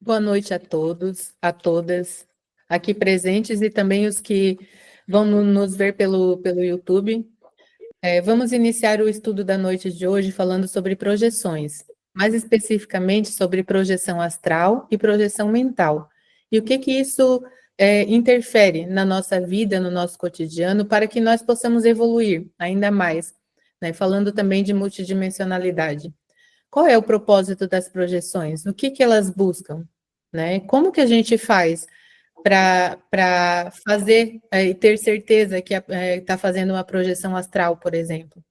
Boa noite a todos, a todas, aqui presentes e também os que vão nos ver pelo YouTube. Vamos iniciar o estudo da noite de hoje falando sobre projeções, mais especificamente sobre projeção astral e projeção mental. E o que isso interfere na nossa vida, no nosso cotidiano, para que nós possamos evoluir ainda mais, né? Falando também de multidimensionalidade. Qual é o propósito das projeções? O que elas buscam? Né? Como que a gente faz para fazer e ter certeza que está fazendo uma projeção astral, por exemplo?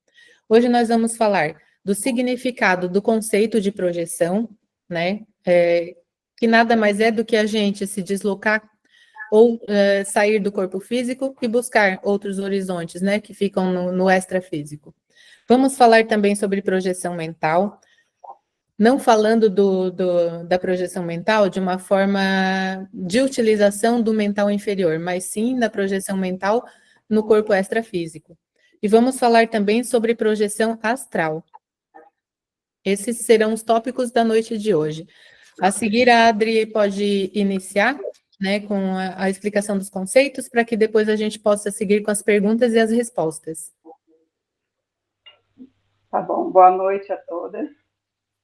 Hoje nós vamos falar do significado do conceito de projeção, né? Que nada mais é do que a gente se deslocar ou sair do corpo físico e buscar outros horizontes, né? Que ficam no extrafísico. Vamos falar também sobre projeção mental, não falando da projeção mental de uma forma de utilização do mental inferior, mas sim da projeção mental no corpo extrafísico. E vamos falar também sobre projeção astral. Esses serão os tópicos da noite de hoje. A seguir, a Adri pode iniciar, né, com a explicação dos conceitos, para que depois a gente possa seguir com as perguntas e as respostas. Tá bom, boa noite a todas.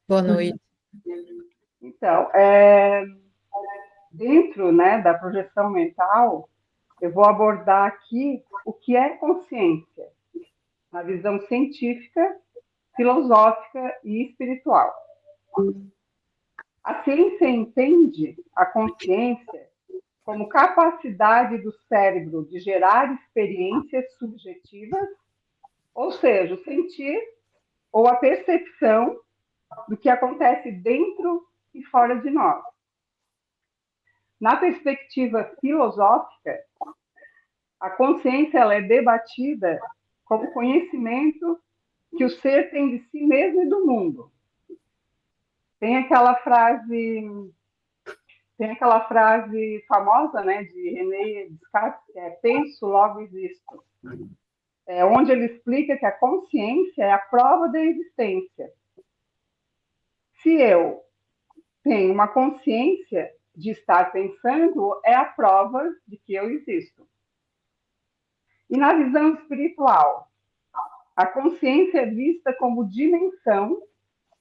Boa noite. Então, dentro, né, da projeção mental, eu vou abordar aqui o que é consciência, na visão científica, filosófica e espiritual. A ciência entende a consciência como capacidade do cérebro de gerar experiências subjetivas, ou seja, o sentir ou a percepção do que acontece dentro e fora de nós. Na perspectiva filosófica, a consciência ela é debatida como conhecimento que o ser tem de si mesmo e do mundo. Tem aquela frase famosa, né, de René Descartes, que é penso, logo existo. Onde ele explica que a consciência é a prova da existência. Se eu tenho uma consciência de estar pensando, é a prova de que eu existo. E na visão espiritual, a consciência é vista como dimensão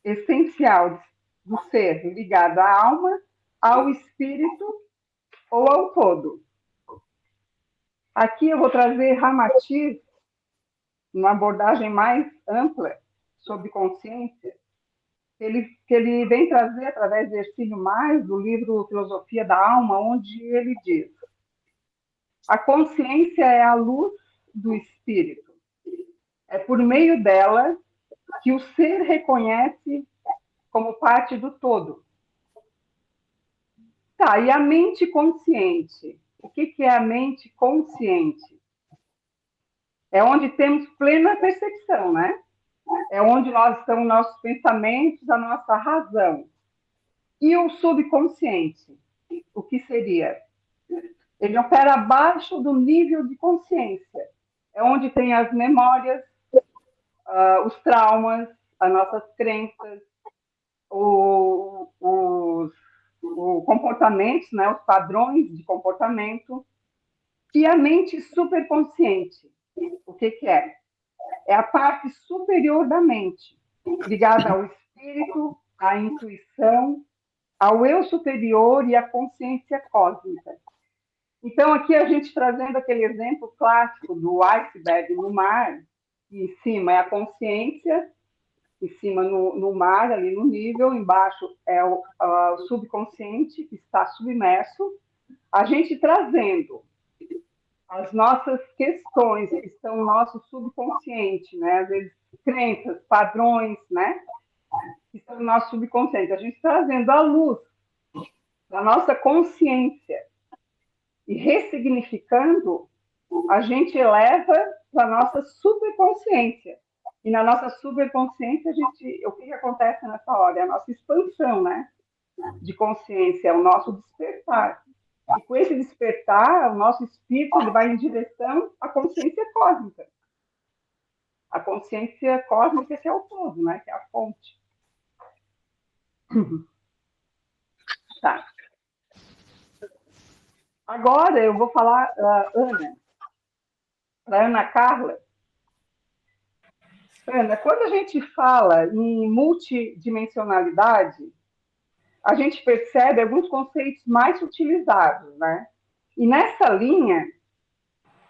essencial do ser, ligada à alma, ao espírito ou ao todo. Aqui eu vou trazer Ramatiz, uma abordagem mais ampla sobre consciência, que ele vem trazer através de Ercílio Mais, do livro Filosofia da Alma, onde ele diz: a consciência é a luz do espírito. É por meio dela que o ser reconhece como parte do todo. Tá, e a mente consciente? O que é a mente consciente? É onde temos plena percepção, né? É onde nós estamos nossos pensamentos, a nossa razão. E o subconsciente? O que seria? Ele opera abaixo do nível de consciência. É onde tem as memórias, os traumas, as nossas crenças, os comportamentos, né, os padrões de comportamento. E a mente superconsciente, o que é? É a parte superior da mente, ligada ao espírito, à intuição, ao eu superior e à consciência cósmica. Então, aqui a gente trazendo aquele exemplo clássico do iceberg no mar, em cima é a consciência, em cima no mar, ali no nível, embaixo é o subconsciente, que está submerso, a gente trazendo as nossas questões, que estão no nosso subconsciente, né? Às vezes, crenças, padrões, né? Que estão no nosso subconsciente. A gente trazendo a luz da nossa consciência e ressignificando, a gente eleva para a nossa superconsciência. E na nossa superconsciência, o que acontece nessa hora? É a nossa expansão, né? De consciência, é o nosso despertar. E com esse despertar, o nosso espírito ele vai em direção à consciência cósmica. A consciência cósmica que é o todo, né? Que é a fonte. Tá. Agora eu vou falar, para Ana Carla. Ana, quando a gente fala em multidimensionalidade, a gente percebe alguns conceitos mais utilizados, né? E nessa linha,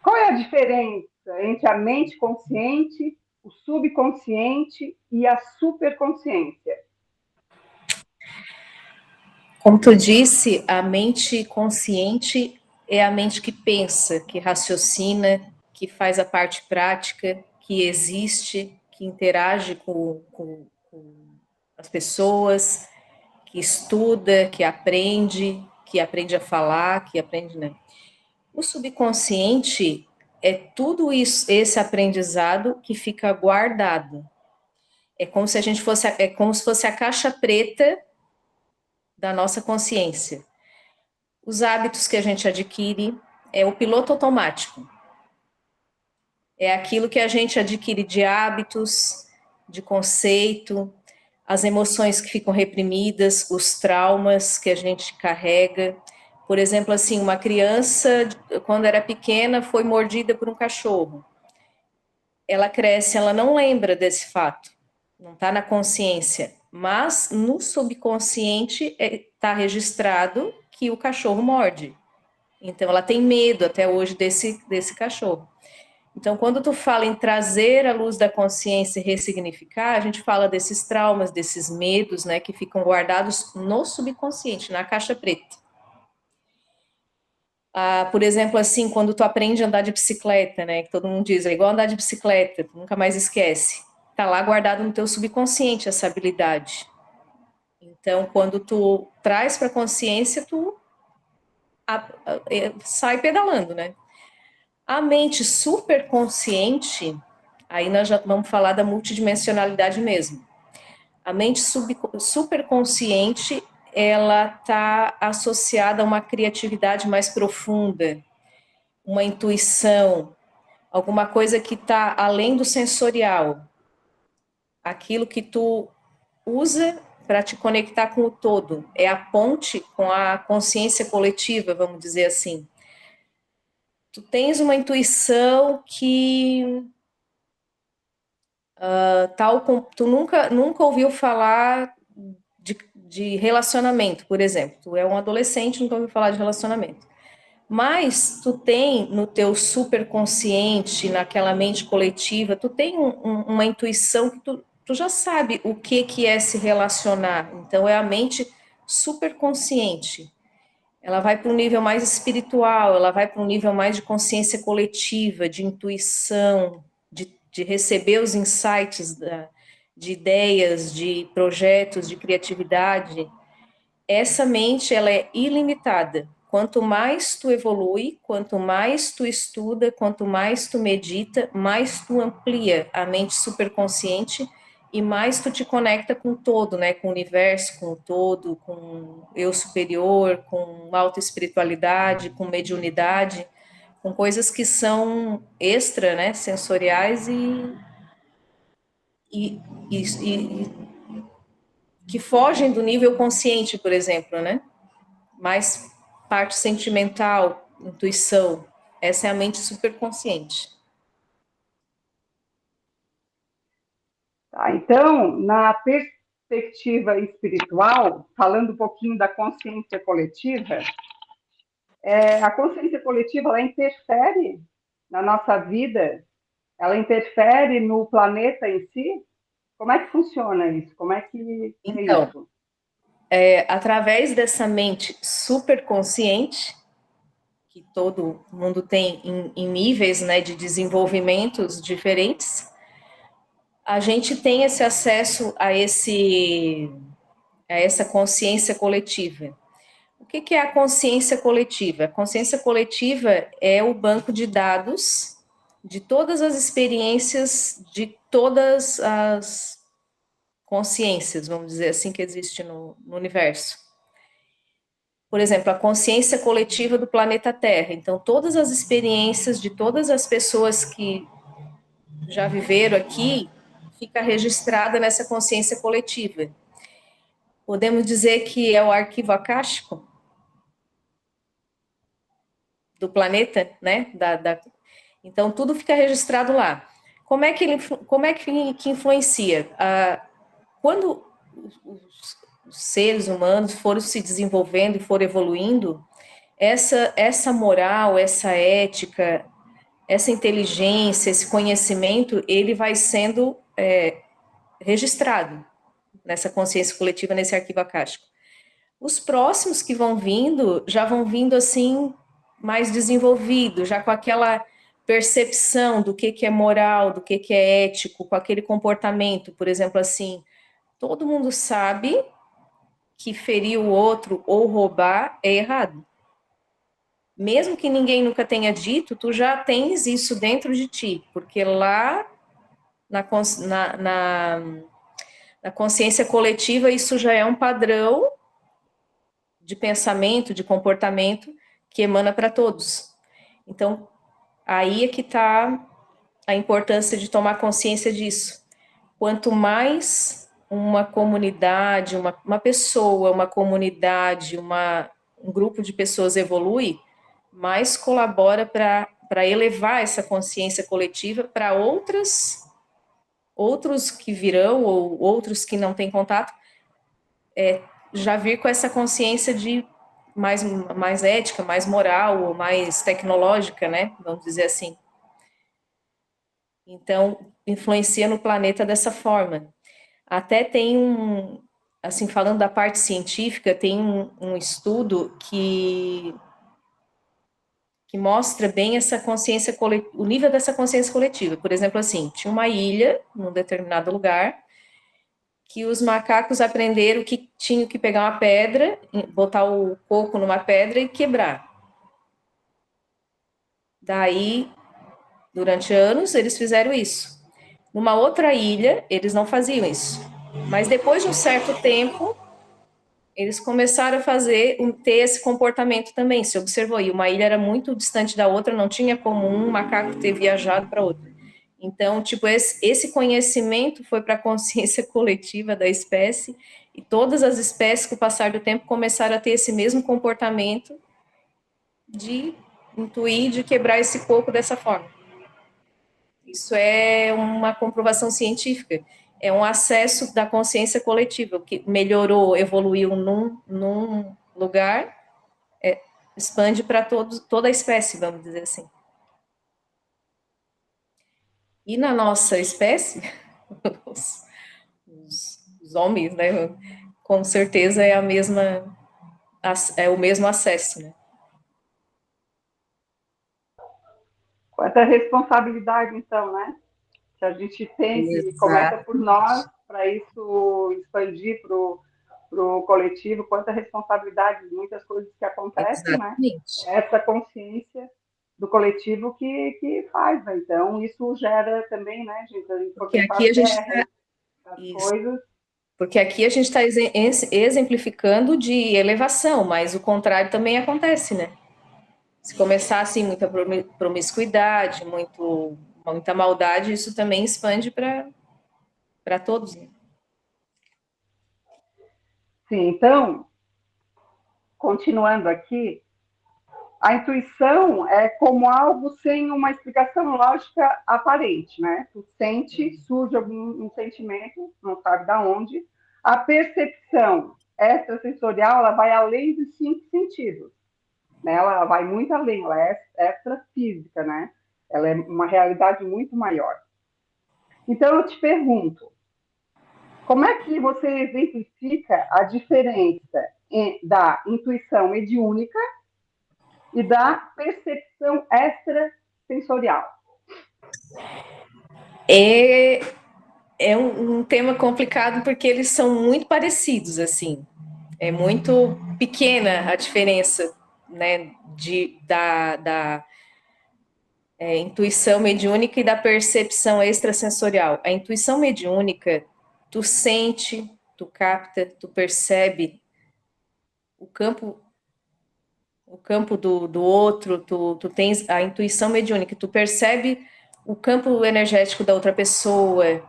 qual é a diferença entre a mente consciente, o subconsciente e a superconsciência? Como tu disse, a mente consciente é a mente que pensa, que raciocina, que faz a parte prática, que existe, que interage com as pessoas, que estuda, que aprende a falar, que aprende, né? O subconsciente é tudo isso, esse aprendizado que fica guardado. É como se a gente fosse, é como se fosse a caixa preta da nossa consciência. Os hábitos que a gente adquire é o piloto automático. É aquilo que a gente adquire de hábitos, de conceito, as emoções que ficam reprimidas, os traumas que a gente carrega. Por exemplo, assim, uma criança, quando era pequena, foi mordida por um cachorro. Ela cresce, ela não lembra desse fato, não está na consciência, mas no subconsciente está registrado que o cachorro morde. Então, ela tem medo até hoje desse cachorro. Então, quando tu fala em trazer a luz da consciência e ressignificar, a gente fala desses traumas, desses medos, né, que ficam guardados no subconsciente, na caixa preta. Por exemplo, assim, quando tu aprende a andar de bicicleta, né, que todo mundo diz, é igual andar de bicicleta, tu nunca mais esquece. Tá lá guardado no teu subconsciente essa habilidade. Então, quando tu traz para a consciência, tu sai pedalando, né? A mente superconsciente, aí nós já vamos falar da multidimensionalidade mesmo. A mente superconsciente, ela está associada a uma criatividade mais profunda, uma intuição, alguma coisa que está além do sensorial, aquilo que tu usa para te conectar com o todo, é a ponte com a consciência coletiva, vamos dizer assim. Tu tens uma intuição que tu nunca ouviu falar de relacionamento, por exemplo. Tu é um adolescente, nunca ouviu falar de relacionamento. Mas tu tem no teu superconsciente, naquela mente coletiva, tu tem uma intuição que tu já sabe o que é se relacionar. Então é a mente superconsciente. Ela vai para um nível mais espiritual, ela vai para um nível mais de consciência coletiva, de intuição, de receber os insights de ideias, de projetos, de criatividade. Essa mente, ela é ilimitada. Quanto mais tu evolui, quanto mais tu estuda, quanto mais tu medita, mais tu amplia a mente superconsciente e mais tu te conecta com o todo, né? Com o universo, com o todo, com o eu superior, com autoespiritualidade, com mediunidade, com coisas que são extra, né? Sensoriais e, e que fogem do nível consciente, por exemplo, né? Mais parte sentimental, intuição. Essa é a mente superconsciente. Tá, então, na perspectiva espiritual, falando um pouquinho da consciência coletiva, a consciência coletiva ela interfere na nossa vida, ela interfere no planeta em si. Como é que funciona isso? Como é que é Então, isso? Através dessa mente superconsciente, que todo mundo tem em níveis, né, de desenvolvimentos diferentes, a gente tem esse acesso a essa consciência coletiva. O que é a consciência coletiva? A consciência coletiva é o banco de dados de todas as experiências, de todas as consciências, vamos dizer assim, que existe no universo. Por exemplo, a consciência coletiva do planeta Terra. Então, todas as experiências de todas as pessoas que já viveram aqui fica registrada nessa consciência coletiva. Podemos dizer que é o arquivo acástico? do planeta, né? Então, tudo fica registrado lá. Como é que influencia? Quando os seres humanos foram se desenvolvendo e foram evoluindo, essa moral, essa ética, essa inteligência, esse conhecimento, ele vai sendo registrado nessa consciência coletiva, nesse arquivo akáshico. Os próximos que vão vindo, já vão vindo assim, mais desenvolvido, já com aquela percepção do que é moral, do que é ético, com aquele comportamento, por exemplo, assim, todo mundo sabe que ferir o outro ou roubar é errado. Mesmo que ninguém nunca tenha dito, tu já tens isso dentro de ti, porque lá na consciência coletiva isso já é um padrão de pensamento, de comportamento que emana para todos. Então, aí é que está a importância de tomar consciência disso. Quanto mais uma comunidade, uma pessoa, uma comunidade, um grupo de pessoas evolui, mais colabora para elevar essa consciência coletiva para outros que virão ou outros que não têm contato, já vir com essa consciência de mais ética, mais moral, ou mais tecnológica, né? Vamos dizer assim. Então, influencia no planeta dessa forma. Até tem assim, falando da parte científica, tem um estudo que mostra bem essa consciência coletiva, o nível dessa consciência coletiva. Por exemplo, assim, tinha uma ilha, num determinado lugar, que os macacos aprenderam que tinham que pegar uma pedra, botar o coco numa pedra e quebrar. Daí, durante anos, eles fizeram isso. Numa outra ilha, eles não faziam isso. Mas depois de um certo tempo, eles começaram a ter esse comportamento também, se observou. E uma ilha era muito distante da outra, não tinha como um macaco ter viajado para outra. Então, tipo, esse conhecimento foi para a consciência coletiva da espécie, e todas as espécies, com o passar do tempo, começaram a ter esse mesmo comportamento de intuir, de quebrar esse coco dessa forma. Isso é uma comprovação científica, é um acesso da consciência coletiva, o que melhorou, evoluiu num lugar, expande para toda a espécie, vamos dizer assim. E na nossa espécie, os homens, né, com certeza é o mesmo acesso, né? Quanta responsabilidade, então, né? Que a gente tem, que começa por nós, para isso expandir para o coletivo, quanta responsabilidade, muitas coisas que acontecem, Exatamente. né? Essa consciência do coletivo que faz, né? Então, isso gera também, né, gente? Porque aqui a gente coisas. Porque aqui a gente está exemplificando de elevação, mas o contrário também acontece, né? Se começar assim, muita promiscuidade, muita maldade, isso também expande para todos, né? Sim, então, continuando aqui, a intuição é como algo sem uma explicação lógica aparente, né? Tu sente, surge um sentimento, não sabe de onde. A percepção extrasensorial, ela vai além dos 5 sentidos, né? Ela vai muito além, ela é extrafísica, né? Ela é uma realidade muito maior. Então, eu te pergunto, como é que você exemplifica a diferença da intuição mediúnica e da percepção extrasensorial? É um tema complicado porque eles são muito parecidos, assim. É muito pequena a diferença, né, da intuição mediúnica e da percepção extrasensorial. A intuição mediúnica, tu sente, tu capta, tu percebe o campo do outro, tu tens a intuição mediúnica, tu percebe o campo energético da outra pessoa,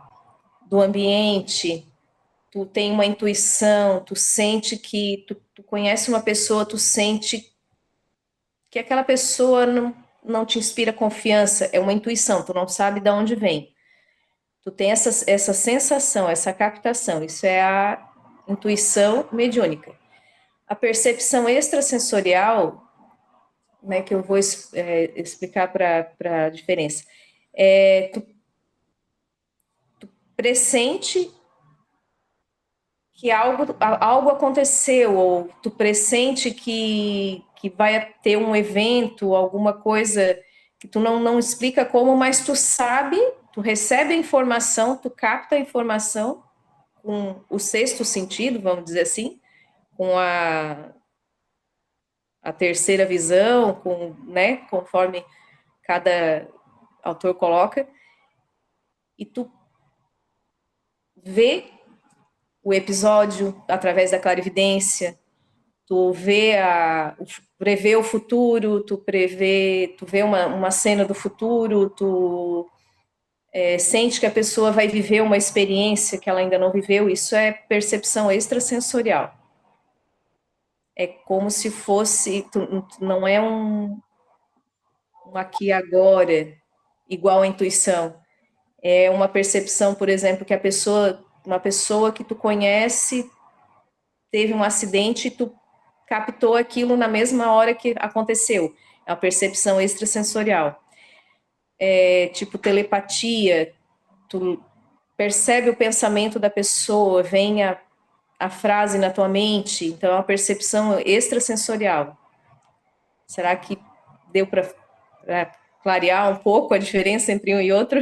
do ambiente, tu tem uma intuição, tu sente que tu conhece uma pessoa, tu sente que aquela pessoa não te inspira confiança, é uma intuição, tu não sabe de onde vem. Tu tem essa sensação, essa captação, isso é a intuição mediúnica. A percepção extrasensorial, né, que eu vou explicar para a diferença, tu pressente que algo aconteceu, ou tu pressente que vai ter um evento, alguma coisa que tu não explica como, mas tu sabe, tu recebe a informação, tu capta a informação com o sexto sentido, vamos dizer assim, com a terceira visão, né, conforme cada autor coloca, e tu vê o episódio através da clarividência, tu prevê o futuro, tu vê uma cena do futuro, tu sente que a pessoa vai viver uma experiência que ela ainda não viveu, isso é percepção extrasensorial. É como se fosse, não é um aqui e agora, igual a intuição. É uma percepção, por exemplo, que uma pessoa que tu conhece teve um acidente e tu captou aquilo na mesma hora que aconteceu. É uma percepção extrasensorial. É tipo telepatia, tu percebe o pensamento da pessoa, vem a frase na tua mente, então é uma percepção extrasensorial. Será que deu para clarear um pouco a diferença entre um e outro?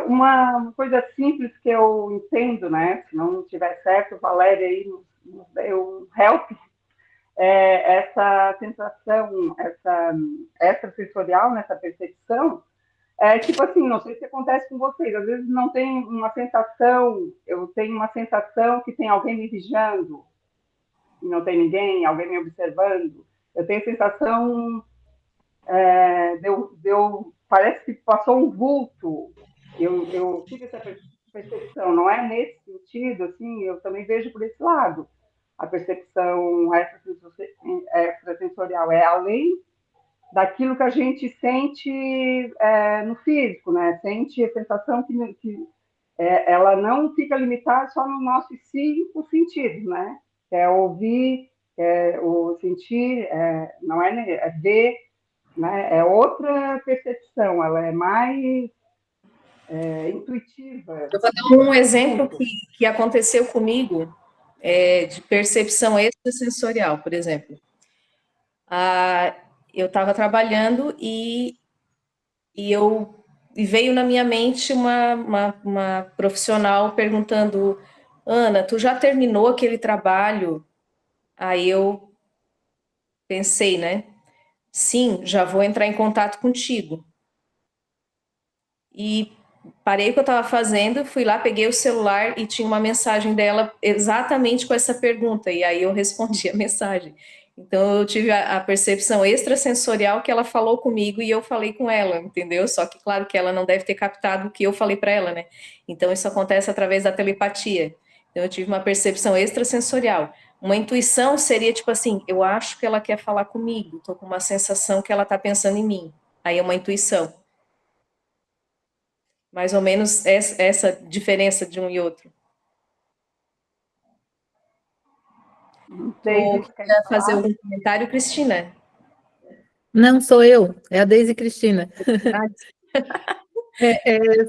Uma coisa simples que eu entendo, né? Se não tiver certo, Valéria aí nos deu help, essa sensação, essa extrasensorial, nessa percepção, tipo assim, não sei se acontece com vocês, às vezes não tem uma sensação, eu tenho uma sensação que tem alguém me vigiando, e não tem ninguém, alguém me observando. Eu tenho a sensação, parece que passou um vulto. Eu tive essa percepção, não é nesse sentido, assim, eu também vejo por esse lado. A percepção extrasensorial é além daquilo que a gente sente no físico, né? Sente a sensação que ela não fica limitada só nos nossos 5 sentidos, né? É ouvir, o sentir, não é ver, né? É outra percepção, ela é mais intuitiva. Eu vou dar um exemplo que aconteceu comigo, de percepção extrasensorial, por exemplo. Eu estava trabalhando e veio na minha mente uma profissional perguntando: Ana, tu já terminou aquele trabalho? Aí eu pensei, né? Sim, já vou entrar em contato contigo. E parei o que eu estava fazendo, fui lá, peguei o celular e tinha uma mensagem dela exatamente com essa pergunta, e aí eu respondi a mensagem. Então eu tive a percepção extrasensorial que ela falou comigo e eu falei com ela, entendeu? Só que claro que ela não deve ter captado o que eu falei para ela, né? Então isso acontece através da telepatia. Então eu tive uma percepção extrasensorial. Uma intuição seria tipo assim, eu acho que ela quer falar comigo, tô com uma sensação que ela tá pensando em mim. Aí é uma intuição. Mais ou menos essa diferença de um e outro. Daisy, quer fazer algum comentário, Cristina? Não, sou eu, é a Deise Cristina.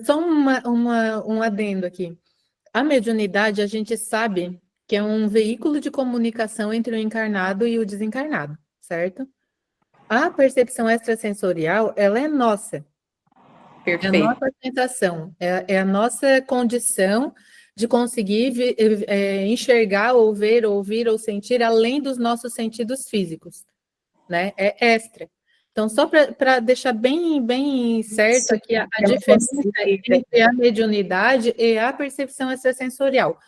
Só um adendo aqui. A mediunidade, a gente sabe que é um veículo de comunicação entre o encarnado e o desencarnado, certo? A percepção extrasensorial, ela é nossa. Perfeito. É a nossa sensação, é a nossa condição de conseguir enxergar, ou ver, ouvir ou sentir além dos nossos sentidos físicos, né? É extra. Então, só para deixar bem certo aqui a diferença entre a mediunidade e a percepção extrasensorial.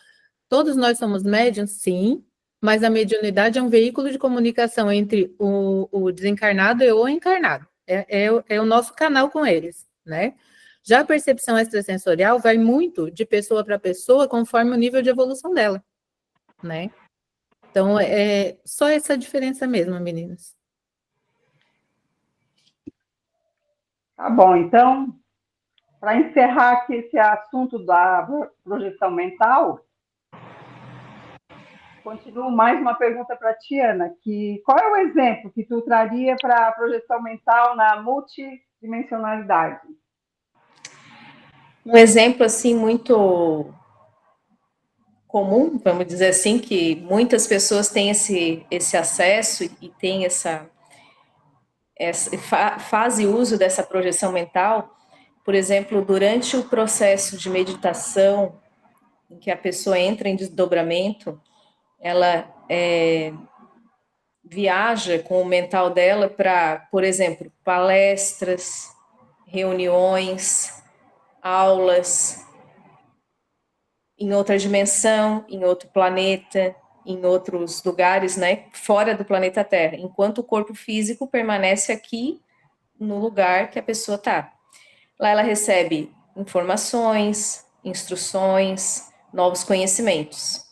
Todos nós somos médiums, sim, mas a mediunidade é um veículo de comunicação entre o desencarnado e o encarnado. É o nosso canal com eles, né? Já a percepção extrasensorial vai muito de pessoa para pessoa conforme o nível de evolução dela, né? Então, é só essa diferença mesmo, meninas. Tá bom, então, para encerrar aqui esse assunto da projeção mental, continuo mais uma pergunta para a Tiana, que qual é o exemplo que tu traria para a projeção mental na multidimensionalidade? Um exemplo, assim, muito comum, vamos dizer assim, que muitas pessoas têm esse acesso e têm fazem uso dessa projeção mental, por exemplo, durante o processo de meditação, em que a pessoa entra em desdobramento, ela viaja com o mental dela para, por exemplo, palestras, reuniões, aulas, em outra dimensão, em outro planeta, em outros lugares, né, fora do planeta Terra, enquanto o corpo físico permanece aqui no lugar que a pessoa está. Lá ela recebe informações, instruções, novos conhecimentos.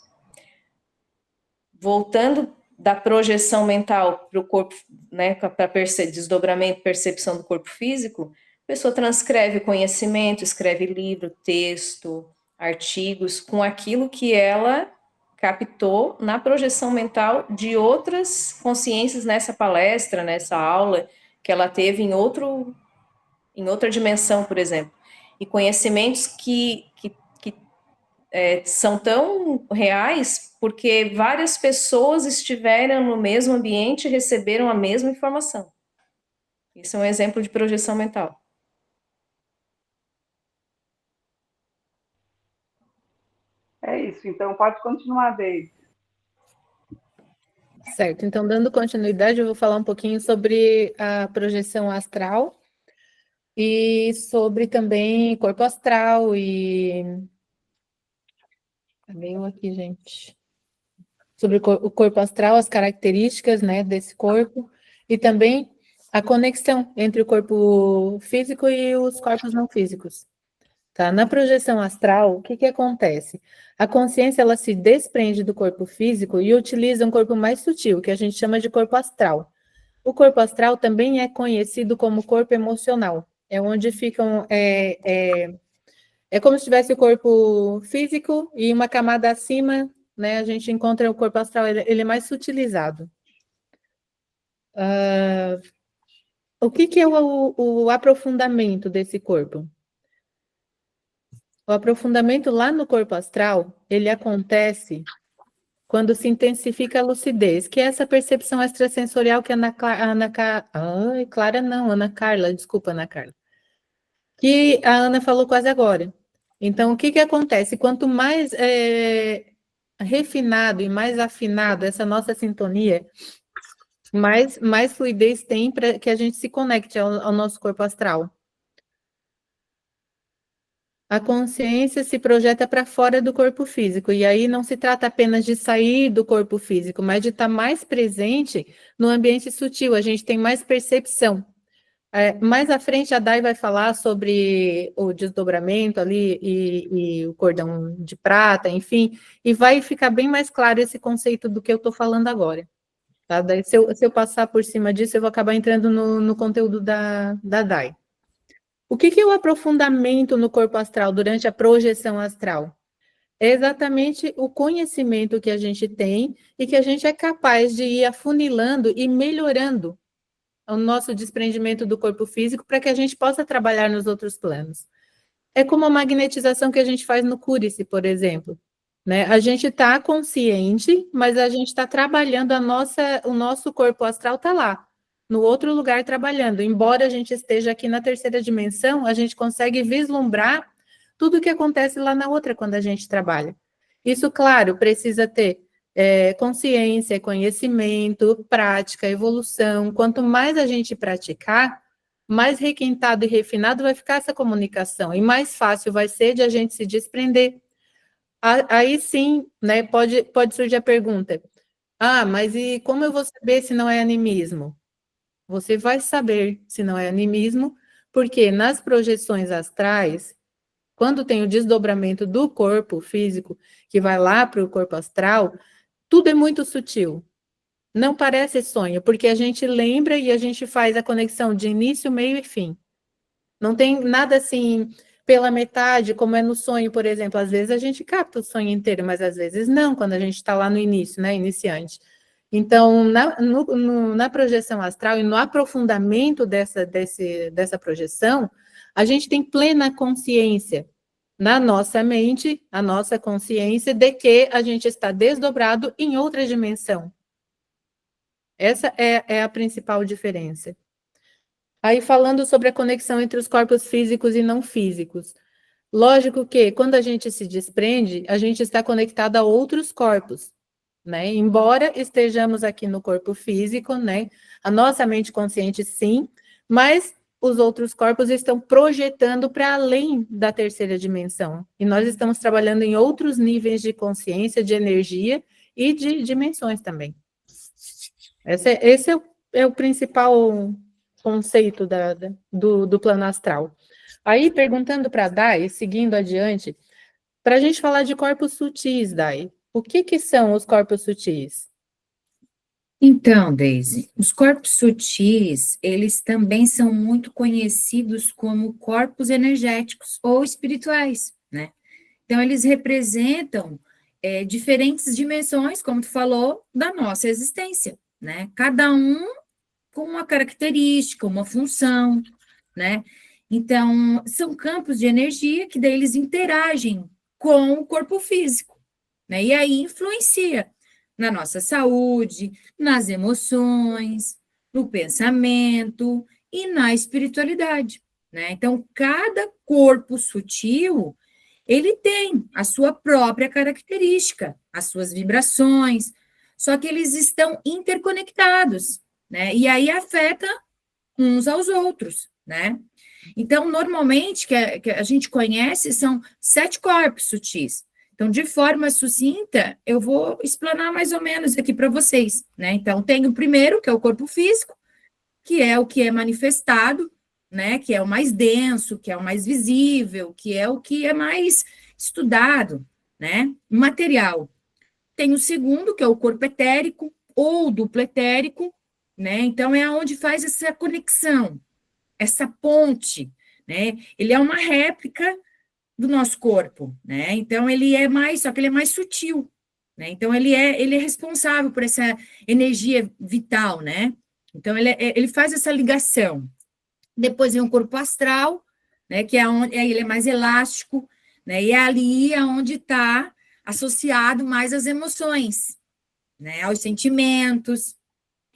Voltando da projeção mental para o corpo, né, para desdobramento, percepção do corpo físico, a pessoa transcreve conhecimento, escreve livro, texto, artigos, com aquilo que ela captou na projeção mental de outras consciências nessa palestra, nessa aula que ela teve em outra dimensão, por exemplo. E conhecimentos que são tão reais porque várias pessoas estiveram no mesmo ambiente e receberam a mesma informação. Isso é um exemplo de projeção mental. É isso, então pode continuar, Deise. Certo, então dando continuidade, eu vou falar um pouquinho sobre a projeção astral e sobre também corpo astral e... Cadê eu aqui, gente? Sobre o corpo astral, as características, né, desse corpo e também a conexão entre o corpo físico e os corpos não físicos. Tá? Na projeção astral, o que que acontece? A consciência ela se desprende do corpo físico e utiliza um corpo mais sutil, que a gente chama de corpo astral. O corpo astral também é conhecido como corpo emocional. É onde ficam é como se tivesse o corpo físico e uma camada acima, né? A gente encontra o corpo astral, ele é mais sutilizado. O que que é o aprofundamento desse corpo? O aprofundamento lá no corpo astral, ele acontece quando se intensifica a lucidez, que é essa percepção extrasensorial que a Ana Carla, desculpa, Ana Carla, que a Ana falou quase agora. Então, o que que acontece? Quanto mais refinado e mais afinado essa nossa sintonia, mais fluidez tem para que a gente se conecte ao nosso corpo astral. A consciência se projeta para fora do corpo físico, e aí não se trata apenas de sair do corpo físico, mas de estar mais presente no ambiente sutil, a gente tem mais percepção. Mais à frente, a Dai vai falar sobre o desdobramento ali e o cordão de prata, enfim, e vai ficar bem mais claro esse conceito do que eu estou falando agora. Tá? Daí, se eu passar por cima disso, eu vou acabar entrando no conteúdo da Dai. O que é o aprofundamento no corpo astral durante a projeção astral? É exatamente o conhecimento que a gente tem e que a gente é capaz de ir afunilando e melhorando o nosso desprendimento do corpo físico para que a gente possa trabalhar nos outros planos. É como a magnetização que a gente faz no Cúrice, por exemplo. Né? A gente está consciente, mas a gente está trabalhando o nosso corpo astral está lá, no outro lugar trabalhando. Embora a gente esteja aqui na terceira dimensão, a gente consegue vislumbrar tudo o que acontece lá na outra quando a gente trabalha. Isso, claro, precisa ter consciência, conhecimento, prática, evolução. Quanto mais a gente praticar, mais requintado e refinado vai ficar essa comunicação e mais fácil vai ser de a gente se desprender. Aí sim, né, pode surgir a pergunta, mas e como eu vou saber se não é animismo? Você vai saber se não é animismo, porque nas projeções astrais, quando tem o desdobramento do corpo físico, que vai lá para o corpo astral, tudo é muito sutil. Não parece sonho, porque a gente lembra e a gente faz a conexão de início, meio e fim. Não tem nada assim pela metade, como é no sonho, por exemplo. Às vezes a gente capta o sonho inteiro, mas às vezes não, quando a gente está lá no início, né, iniciante. Então, na projeção astral e no aprofundamento dessa projeção, a gente tem plena consciência na nossa mente, a nossa consciência de que a gente está desdobrado em outra dimensão. Essa é a principal diferença. Aí, falando sobre a conexão entre os corpos físicos e não físicos. Lógico que, quando a gente se desprende, a gente está conectado a outros corpos, né? Embora estejamos aqui no corpo físico, né? A nossa mente consciente, sim, mas os outros corpos estão projetando para além da terceira dimensão. E nós estamos trabalhando em outros níveis de consciência, de energia e de dimensões também. Esse é o principal conceito do plano astral. Aí, perguntando para a Dai, seguindo adiante, para a gente falar de corpos sutis, Dai, o que são os corpos sutis? Então, Deise, os corpos sutis, eles também são muito conhecidos como corpos energéticos ou espirituais, né? Então, eles representam diferentes dimensões, como tu falou, da nossa existência, né? Cada um com uma característica, uma função, né? Então, são campos de energia que daí eles interagem com o corpo físico, né? E aí influencia na nossa saúde, nas emoções, no pensamento e na espiritualidade, né? Então, cada corpo sutil, ele tem a sua própria característica, as suas vibrações, só que eles estão interconectados, né? E aí afeta uns aos outros, né? Então, normalmente, que a gente conhece, são 7 corpos sutis. Então, de forma sucinta, eu vou explanar mais ou menos aqui para vocês, né? Então, tem o primeiro, que é o corpo físico, que é o que é manifestado, né? Que é o mais denso, que é o mais visível, que é o que é mais estudado, né? Material. Tem o segundo, que é o corpo etérico, ou duplo etérico, né? Então, é onde faz essa conexão, essa ponte, né? Ele é uma réplica do nosso corpo, né? Então, só que ele é mais sutil, né? Então, ele é responsável por essa energia vital, né? Então, ele faz essa ligação. Depois vem o corpo astral, né? Que é onde ele é mais elástico, né? E é ali onde está associado mais às emoções, né? Aos sentimentos.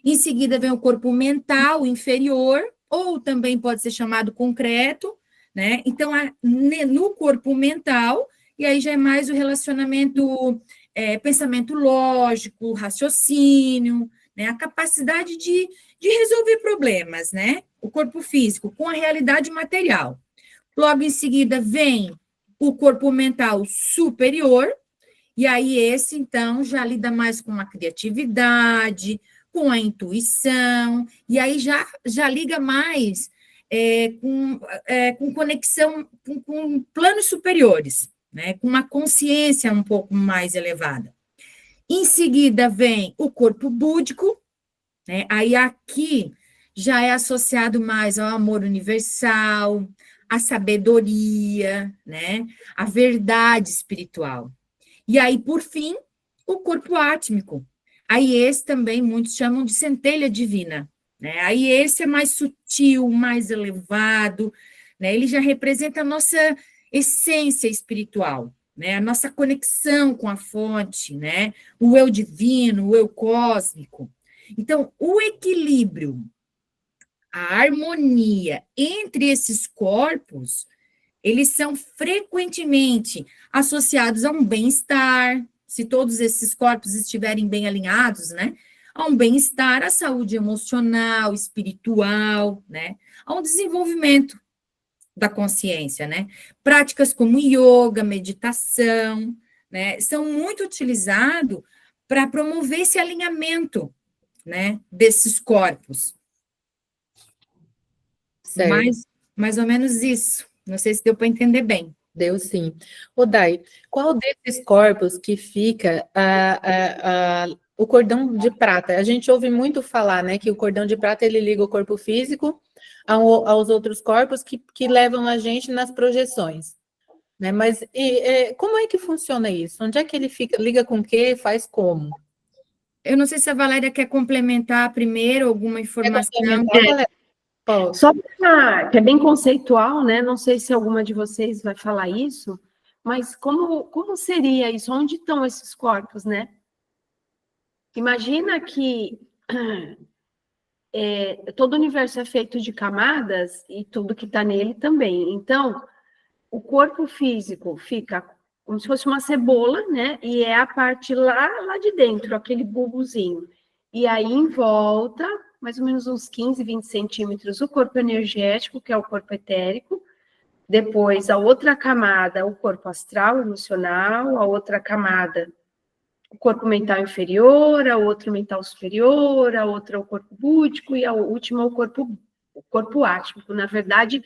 Em seguida vem o corpo mental inferior, ou também pode ser chamado concreto, né? Então, no corpo mental, e aí já é mais o relacionamento, pensamento lógico, raciocínio, né? A capacidade de resolver problemas, né? O corpo físico com a realidade material. Logo em seguida vem o corpo mental superior, e aí esse, então, já lida mais com a criatividade, com a intuição, e aí já liga mais com conexão com planos superiores, né? Com uma consciência um pouco mais elevada. Em seguida vem o corpo búdico, né? Aí aqui já é associado mais ao amor universal, à sabedoria, né? À verdade espiritual. E aí, por fim, o corpo átmico. Aí esse também muitos chamam de centelha divina, né? Aí esse é mais sutil, mais elevado, né? Ele já representa a nossa essência espiritual, né? A nossa conexão com a fonte, né? O eu divino, o eu cósmico. Então, o equilíbrio, a harmonia entre esses corpos, eles são frequentemente associados a um bem-estar, se todos esses corpos estiverem bem alinhados, né? A um bem-estar, à saúde emocional, espiritual, né? A um desenvolvimento da consciência, né? Práticas como yoga, meditação, né? São muito utilizados para promover esse alinhamento, né? Desses corpos. Mais ou menos isso. Não sei se deu para entender bem. Deu sim. Ô, Dai, qual desses corpos que fica o cordão de prata? A gente ouve muito falar, né, que o cordão de prata ele liga o corpo físico aos outros corpos que levam a gente nas projeções. Né? Mas como é que funciona isso? Onde é que ele fica? Liga com o quê? Faz como? Eu não sei se a Valéria quer complementar primeiro alguma informação. Valéria? Só que é bem conceitual, né? Não sei se alguma de vocês vai falar isso, mas como seria isso? Onde estão esses corpos, né? Imagina que todo o universo é feito de camadas e tudo que está nele também. Então, o corpo físico fica como se fosse uma cebola, né? E é a parte lá de dentro, aquele bulbozinho. E aí, em volta, mais ou menos uns 15, 20 centímetros, o corpo energético, que é o corpo etérico. Depois, a outra camada, o corpo astral, emocional. A outra camada, o corpo mental inferior. A outra, o mental superior. A outra, o corpo búdico. E a última, o corpo átmico. Na verdade,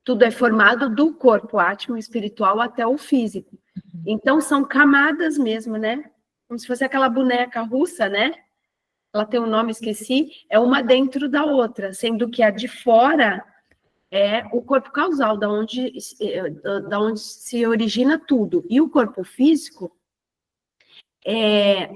tudo é formado do corpo átmico espiritual até o físico. Então, são camadas mesmo, né? Como se fosse aquela boneca russa, né? Ela tem um nome, esqueci, é uma dentro da outra, sendo que a de fora é o corpo causal, da onde se origina tudo. E o corpo físico é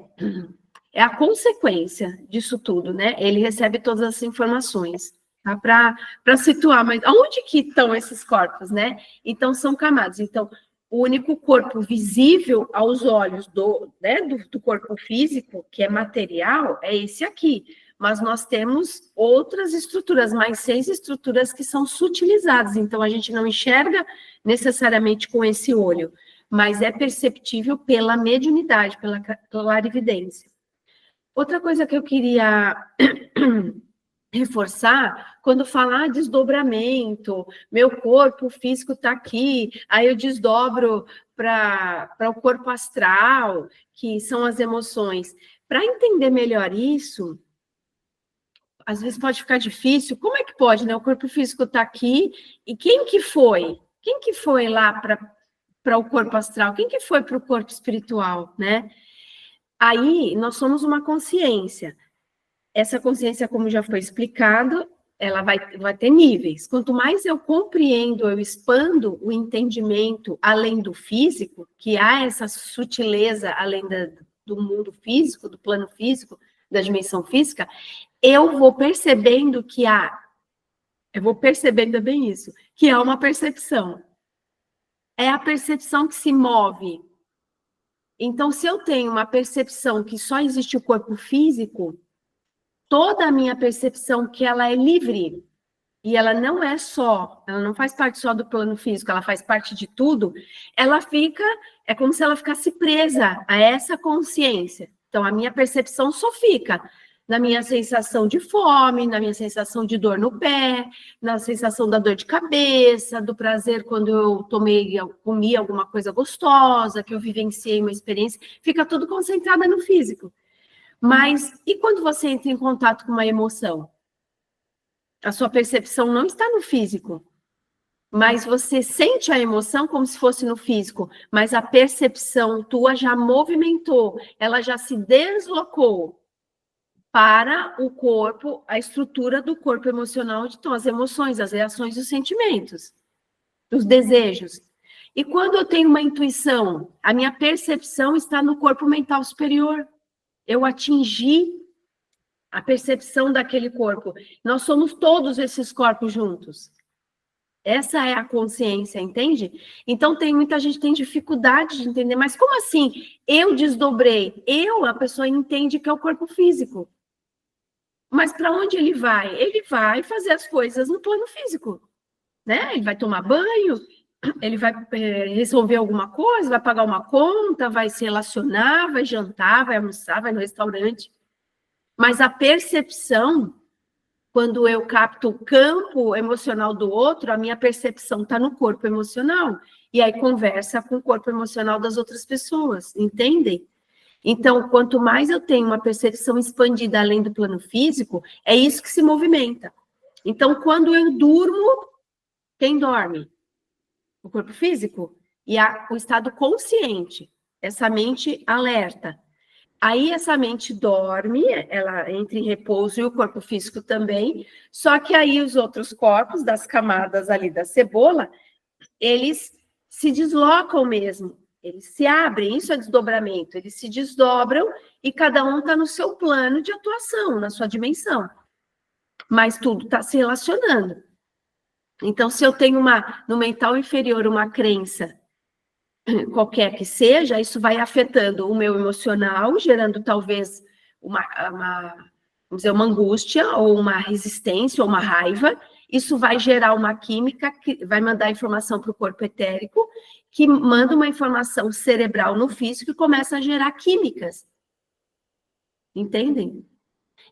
a consequência disso tudo, né? Ele recebe todas as informações, tá? Para situar, mas aonde que estão esses corpos, né? Então, são camadas. Então, o único corpo visível aos olhos do corpo físico, que é material, é esse aqui. Mas nós temos outras estruturas, mais 6 estruturas que são sutilizadas. Então, a gente não enxerga necessariamente com esse olho, mas é perceptível pela mediunidade, pela clarividência. Outra coisa que eu queria reforçar, quando falar desdobramento, meu corpo físico está aqui, aí eu desdobro para o corpo astral, que são as emoções. Para entender melhor isso, às vezes pode ficar difícil. Como é que pode, né? O corpo físico está aqui, e quem que foi? Quem que foi lá para o corpo astral? Quem que foi para o corpo espiritual, né? Aí, nós somos uma consciência. Essa consciência, como já foi explicado, ela vai ter níveis. Quanto mais eu compreendo, eu expando o entendimento além do físico, que há essa sutileza além do mundo físico, do plano físico, da dimensão física, eu vou percebendo é bem isso, que há uma percepção. É a percepção que se move. Então, se eu tenho uma percepção que só existe o corpo físico, toda a minha percepção que ela é livre, e ela não faz parte só do plano físico, ela faz parte de tudo, é como se ela ficasse presa a essa consciência. Então, a minha percepção só fica na minha sensação de fome, na minha sensação de dor no pé, na sensação da dor de cabeça, do prazer quando eu comi alguma coisa gostosa, que eu vivenciei uma experiência, fica tudo concentrada no físico. Mas, e quando você entra em contato com uma emoção? A sua percepção não está no físico, mas você sente a emoção como se fosse no físico, mas a percepção tua já movimentou, ela já se deslocou para o corpo, a estrutura do corpo emocional, onde estão as emoções, as reações e os sentimentos, os desejos. E quando eu tenho uma intuição, a minha percepção está no corpo mental superior. Eu atingi a percepção daquele corpo. Nós somos todos esses corpos juntos. Essa é a consciência, entende? Então, muita gente tem dificuldade de entender, mas como assim? Eu desdobrei. A pessoa entende que é o corpo físico. Mas para onde ele vai? Ele vai fazer as coisas no plano físico, né? Ele vai tomar banho, ele vai resolver alguma coisa, vai pagar uma conta, vai se relacionar, vai jantar, vai almoçar, vai no restaurante. Mas a percepção, quando eu capto o campo emocional do outro, a minha percepção está no corpo emocional. E aí conversa com o corpo emocional das outras pessoas, entendem? Então, quanto mais eu tenho uma percepção expandida além do plano físico, é isso que se movimenta. Então, quando eu durmo, quem dorme? O corpo físico e o estado consciente, essa mente alerta. Aí essa mente dorme, ela entra em repouso e o corpo físico também, só que aí os outros corpos das camadas ali da cebola, eles se deslocam mesmo, eles se abrem, isso é desdobramento, eles se desdobram e cada um está no seu plano de atuação, na sua dimensão. Mas tudo está se relacionando. Então, se eu tenho no mental inferior uma crença, qualquer que seja, isso vai afetando o meu emocional, gerando talvez vamos dizer, uma angústia, ou uma resistência, ou uma raiva. Isso vai gerar uma química que vai mandar informação para o corpo etérico, que manda uma informação cerebral no físico e começa a gerar químicas. Entendem?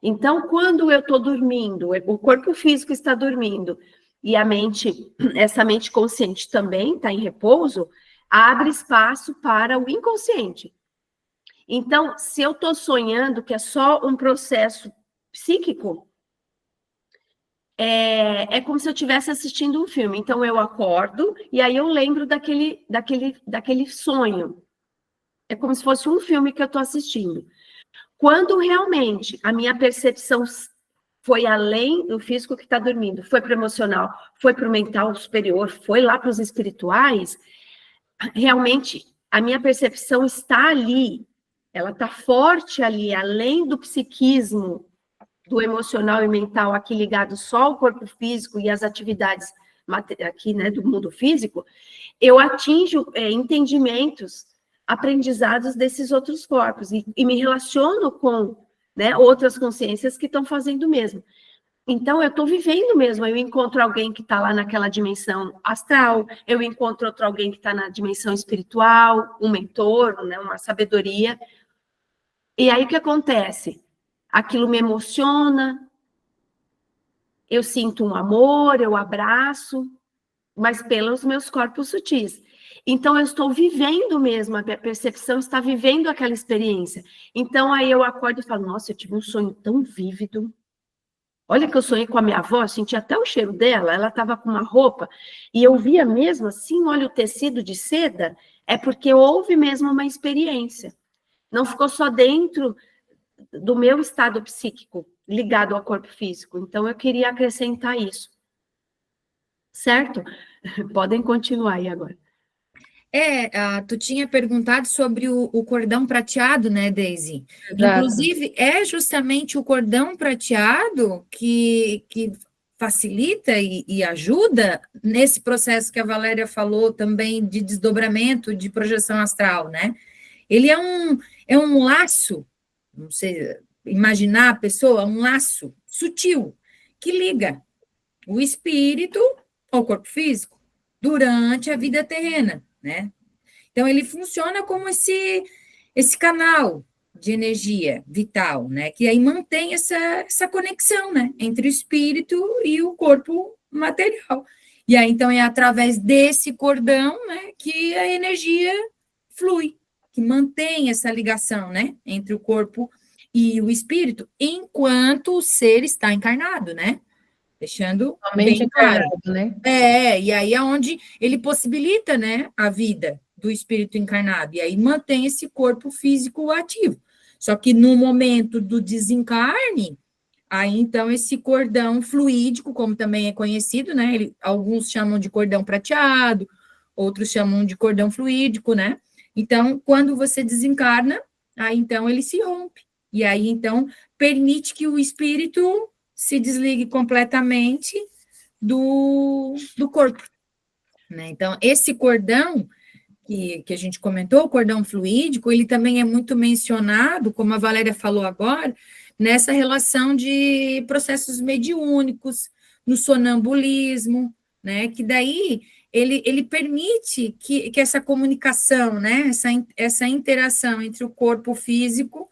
Então, quando eu estou dormindo, o corpo físico está dormindo, e a mente, essa mente consciente também está em repouso, abre espaço para o inconsciente. Então, se eu estou sonhando que é só um processo psíquico, é como se eu estivesse assistindo um filme. Então, eu acordo e aí eu lembro daquele sonho. É como se fosse um filme que eu estou assistindo. Quando realmente a minha percepção foi além do físico que está dormindo, foi para o emocional, foi para o mental superior, foi lá para os espirituais, realmente a minha percepção está ali, ela está forte ali, além do psiquismo, do emocional e mental aqui ligado só ao corpo físico e às atividades aqui, né, do mundo físico, eu atinjo entendimentos, aprendizados desses outros corpos e me relaciono com, né, outras consciências que estão fazendo o mesmo. Então, eu estou vivendo mesmo, eu encontro alguém que está lá naquela dimensão astral, eu encontro outro alguém que está na dimensão espiritual, um mentor, né, uma sabedoria. E aí, o que acontece? Aquilo me emociona, eu sinto um amor, eu abraço, mas pelos meus corpos sutis. Então, eu estou vivendo mesmo, a minha percepção está vivendo aquela experiência. Então, aí eu acordo e falo, nossa, eu tive um sonho tão vívido. Olha que eu sonhei com a minha avó, senti até o cheiro dela, ela estava com uma roupa, e eu via mesmo assim, olha o tecido de seda, é porque houve mesmo uma experiência. Não ficou só dentro do meu estado psíquico, ligado ao corpo físico. Então, eu queria acrescentar isso. Certo? Podem continuar aí agora. Tu tinha perguntado sobre o cordão prateado, né, Daisy? Exato. Inclusive, é justamente o cordão prateado que facilita e ajuda nesse processo que a Valéria falou também de desdobramento, de projeção astral, né? Ele é um laço, não sei, imaginar a pessoa, um laço sutil que liga o espírito ao corpo físico durante a vida terrena, né? Então, ele funciona como esse canal de energia vital, né? Que aí mantém essa conexão, né? Entre o espírito e o corpo material. E aí, então, é através desse cordão, né? Que a energia flui, que mantém essa ligação, né? Entre o corpo e o espírito, enquanto o ser está encarnado, né? Deixando Somente bem claro. encarnado, né? E aí é onde ele possibilita, né, a vida do espírito encarnado, e aí mantém esse corpo físico ativo. Só que no momento do desencarne, aí então esse cordão fluídico, como também é conhecido, né, alguns chamam de cordão prateado, outros chamam de cordão fluídico, né, então quando você desencarna, aí então ele se rompe, e aí então permite que o espírito se desligue completamente do corpo, né? Então, esse cordão que a gente comentou, o cordão fluídico, ele também é muito mencionado, como a Valéria falou agora, nessa relação de processos mediúnicos, no sonambulismo, né? Que daí ele permite que essa comunicação, né? Essa interação entre o corpo físico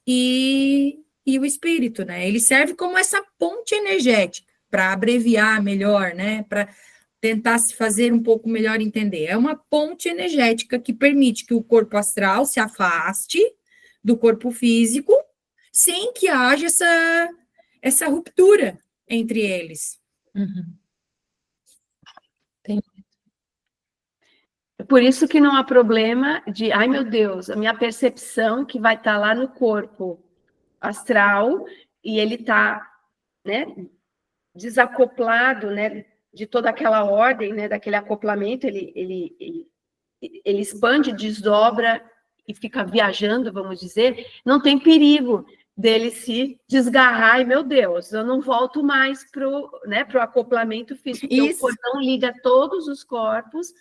e o espírito, né? Ele serve como essa ponte energética, para abreviar melhor, né? Para tentar se fazer um pouco melhor entender. É uma ponte energética que permite que o corpo astral se afaste do corpo físico, sem que haja essa ruptura entre eles. Uhum. Por isso que não há problema de, ai meu Deus, a minha percepção que vai estar lá no corpo astral e ele está, né, desacoplado, né, de toda aquela ordem, né, daquele acoplamento, ele expande, desdobra e fica viajando, vamos dizer, não tem perigo dele se desgarrar e, meu Deus, eu não volto mais pro acoplamento físico. Então, o cordão liga todos os corpos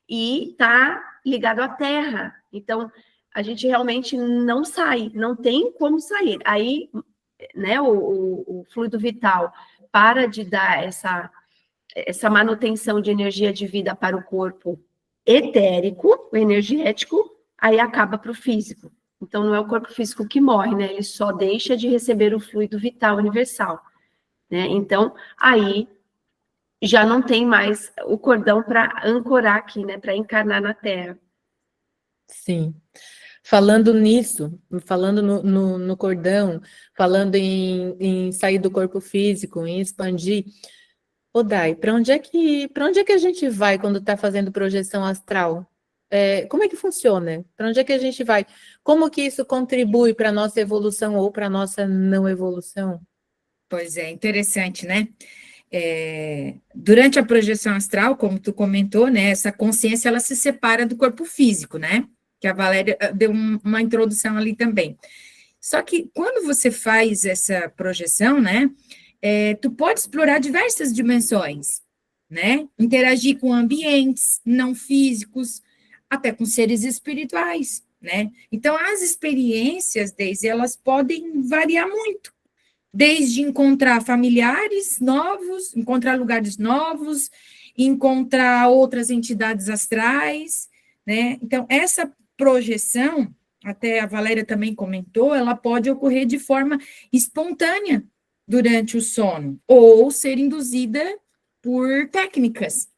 e está ligado à Terra. Então, a gente realmente não sai, não tem como sair. Aí, né, o fluido vital para de dar essa manutenção de energia de vida para o corpo etérico, o energético, aí acaba para o físico. Então, não é o corpo físico que morre, né? Ele só deixa de receber o fluido vital universal, né? Então, aí já não tem mais o cordão para ancorar aqui, né? Para encarnar na Terra. Sim. Falando nisso, falando no cordão, falando em sair do corpo físico, em expandir, ô Dai, para onde é que a gente vai quando está fazendo projeção astral? Como é que funciona? Para onde é que a gente vai? Como que isso contribui para a nossa evolução ou para a nossa não evolução? Pois é, interessante, né? Durante a projeção astral, como tu comentou, né, essa consciência, ela se separa do corpo físico, né? Que a Valéria deu uma introdução ali também. Só que quando você faz essa projeção, né, tu pode explorar diversas dimensões, né? Interagir com ambientes não físicos, até com seres espirituais, né? Então, as experiências, Deise, elas podem variar muito, desde encontrar familiares novos, encontrar lugares novos, encontrar outras entidades astrais, né? Então, essa projeção, até a Valéria também comentou, ela pode ocorrer de forma espontânea durante o sono, ou ser induzida por técnicas,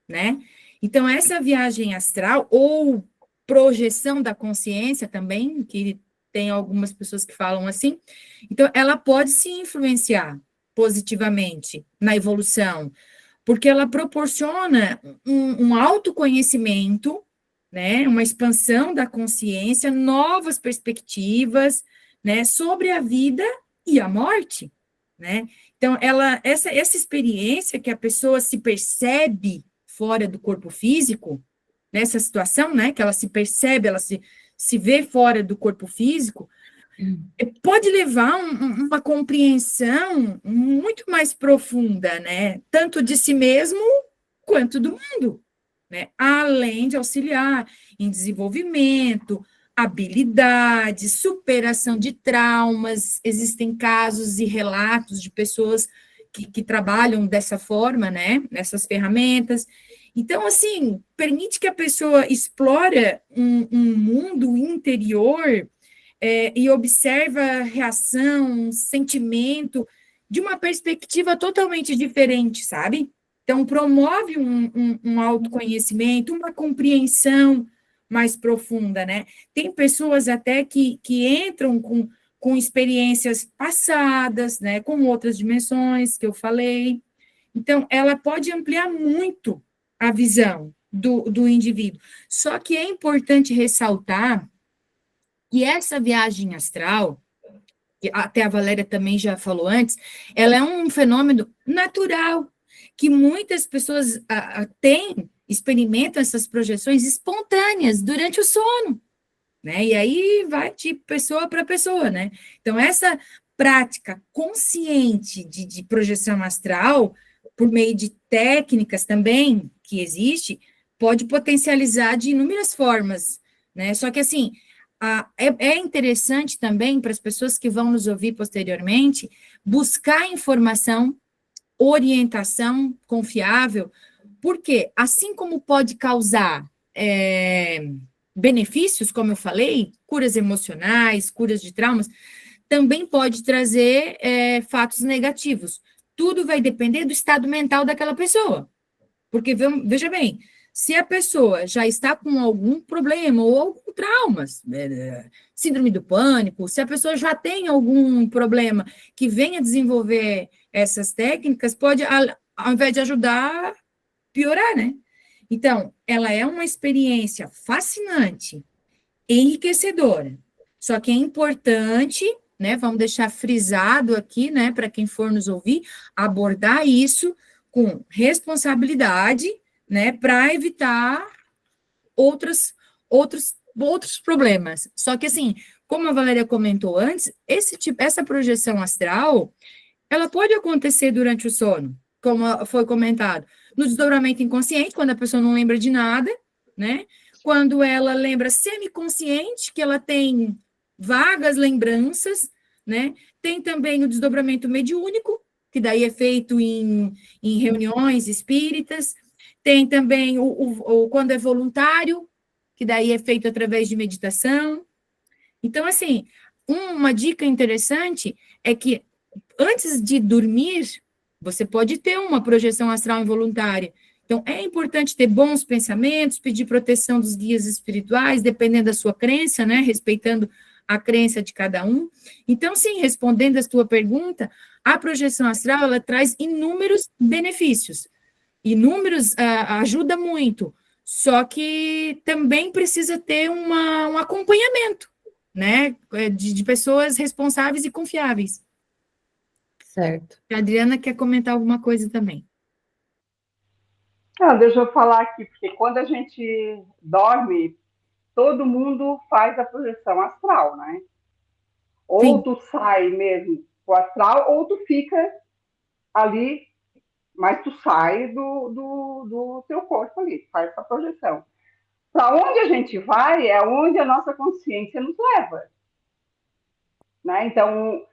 né? Então, essa viagem astral, ou projeção da consciência também, que tem algumas pessoas que falam assim, então, ela pode se influenciar positivamente na evolução, porque ela proporciona um autoconhecimento, né, uma expansão da consciência, novas perspectivas, né, sobre a vida e a morte, né? Então, essa experiência que a pessoa se percebe fora do corpo físico, nessa situação, né, que ela se percebe, ela se vê fora do corpo físico, pode levar uma compreensão muito mais profunda, né, tanto de si mesmo quanto do mundo, né, além de auxiliar em desenvolvimento, habilidades, superação de traumas. Existem casos e relatos de pessoas que trabalham dessa forma, né, nessas ferramentas. Então, assim, permite que a pessoa explore um mundo interior e observa reação, sentimento, de uma perspectiva totalmente diferente, sabe? Então, promove um autoconhecimento, uma compreensão mais profunda, né? Tem pessoas até que entram com experiências passadas, né? Com outras dimensões que eu falei. Então, ela pode ampliar muito a visão do indivíduo. Só que é importante ressaltar que essa viagem astral, que até a Valéria também já falou antes, ela é um fenômeno natural, que muitas pessoas experimentam essas projeções espontâneas durante o sono, né? E aí vai de pessoa para pessoa, né? Então, essa prática consciente de projeção astral, por meio de técnicas também que existe, pode potencializar de inúmeras formas, né? Só que, assim, é interessante também para as pessoas que vão nos ouvir posteriormente buscar informação, orientação confiável, porque assim como pode causar benefícios, como eu falei, curas emocionais, curas de traumas, também pode trazer fatos negativos. Tudo vai depender do estado mental daquela pessoa. Porque, veja bem, se a pessoa já está com algum problema ou algum trauma, síndrome do pânico, se a pessoa já tem algum problema que venha desenvolver essas técnicas, pode, ao invés de ajudar, piorar, né? Então, ela é uma experiência fascinante, enriquecedora. Só que é importante, né, vamos deixar frisado aqui, né, para quem for nos ouvir, abordar isso com responsabilidade, né, para evitar outros problemas. Só que, assim, como a Valéria comentou antes, essa projeção astral, ela pode acontecer durante o sono, como foi comentado, no desdobramento inconsciente, quando a pessoa não lembra de nada, né? Quando ela lembra semiconsciente, que ela tem vagas lembranças, né? Tem também o desdobramento mediúnico, que daí é feito em reuniões espíritas. Tem também quando é voluntário, que daí é feito através de meditação. Então, assim, uma dica interessante é que antes de dormir, você pode ter uma projeção astral involuntária. Então, é importante ter bons pensamentos, pedir proteção dos guias espirituais, dependendo da sua crença, né? Respeitando a crença de cada um. Então, sim, respondendo a sua pergunta, a projeção astral, ela traz inúmeros benefícios. Inúmeros ajuda muito, só que também precisa ter um acompanhamento, né? De pessoas responsáveis e confiáveis. Certo. A Adriana quer comentar alguma coisa também. Deixa eu falar aqui, porque quando a gente dorme, todo mundo faz a projeção astral, né? Ou tu sai mesmo pro astral, ou tu fica ali, mas tu sai do teu corpo ali, faz essa projeção. Para onde a gente vai é onde a nossa consciência nos leva, né? Então,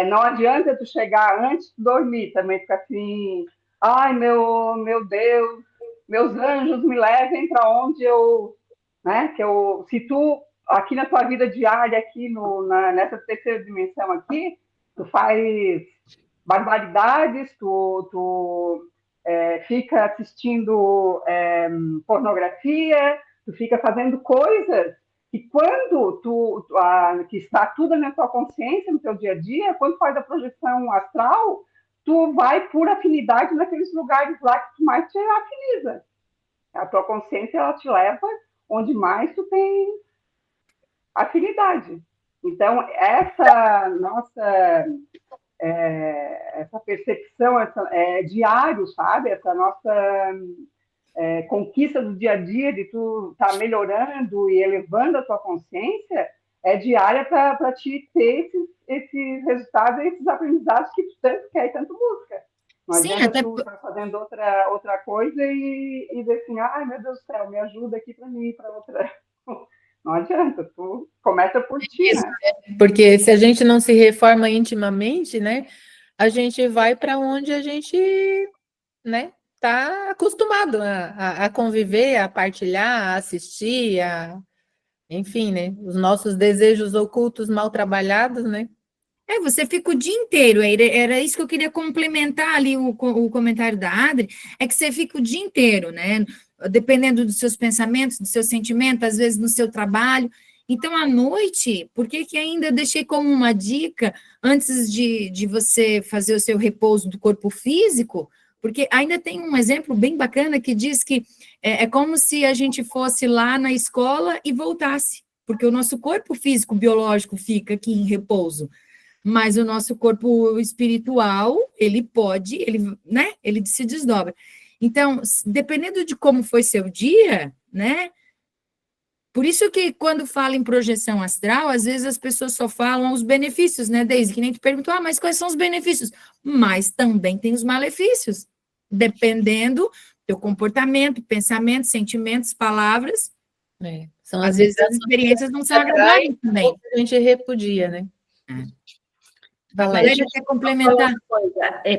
não adianta tu chegar antes de dormir também, ficar assim, ai, meu Deus, meus anjos me levem para onde eu, né? Se tu, aqui na tua vida diária, aqui nessa terceira dimensão aqui, tu faz barbaridades, tu fica assistindo pornografia, tu fica fazendo coisas que quando que está tudo na tua consciência, no teu dia a dia, quando faz a projeção astral, tu vai por afinidade naqueles lugares lá que tu mais te afiniza. A tua consciência, ela te leva onde mais tu tem afinidade. Então, essa nossa essa percepção diário, sabe? Essa nossa conquista do dia a dia, de tu estar melhorando e elevando a tua consciência, é diária para te ter esses resultados, esses aprendizados que tu tanto quer e tanto busca. Não adianta tu estar fazendo outra coisa e dizer assim, ai, meu Deus do céu, me ajuda aqui para mim, para outra... Não adianta, tu começa por ti, né? Porque se a gente não se reforma intimamente, né, a gente vai para onde a gente, né, está acostumado a conviver, a partilhar, a assistir, enfim, né, os nossos desejos ocultos mal trabalhados, né? Você fica o dia inteiro, era isso que eu queria complementar ali o comentário da Adri, é que você fica o dia inteiro, né? Dependendo dos seus pensamentos, dos seus sentimentos, às vezes no seu trabalho. Então, à noite, por que ainda eu deixei como uma dica, antes de você fazer o seu repouso do corpo físico, porque ainda tem um exemplo bem bacana que diz que é como se a gente fosse lá na escola e voltasse, porque o nosso corpo físico, biológico, fica aqui em repouso. Mas o nosso corpo espiritual, ele se desdobra. Então, dependendo de como foi seu dia, né? Por isso que quando fala em projeção astral, às vezes as pessoas só falam os benefícios, né, Deise? Que nem tu perguntou, mas quais são os benefícios? Mas também tem os malefícios, dependendo do teu comportamento, pensamentos, sentimentos, palavras. São às vezes as experiências não são agradáveis também. A gente repudia, né? Valéria, quer complementar?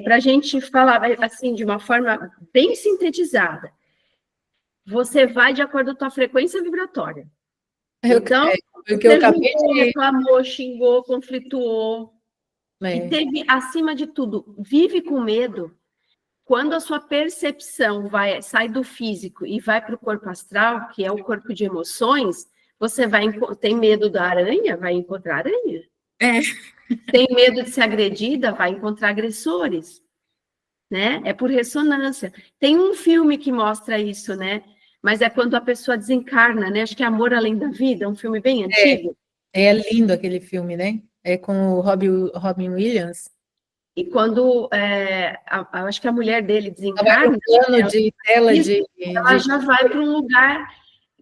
Para a gente falar assim, de uma forma bem sintetizada, você vai de acordo com a tua frequência vibratória. Então, você reclamou, xingou, conflituou, e teve, acima de tudo, vive com medo. Quando a sua percepção sai do físico e vai para o corpo astral, que é o corpo de emoções, você tem medo da aranha, vai encontrar aranha. Tem medo de ser agredida, vai encontrar agressores, né? É por ressonância. Tem um filme que mostra isso, né? mas é quando a pessoa desencarna, né? Acho que é Amor Além da Vida, um filme bem antigo. É lindo aquele filme, né? É com o Robin Williams. E quando eu acho que a mulher dele Ela vai desencarna, para um plano de tela ela já vai para um lugar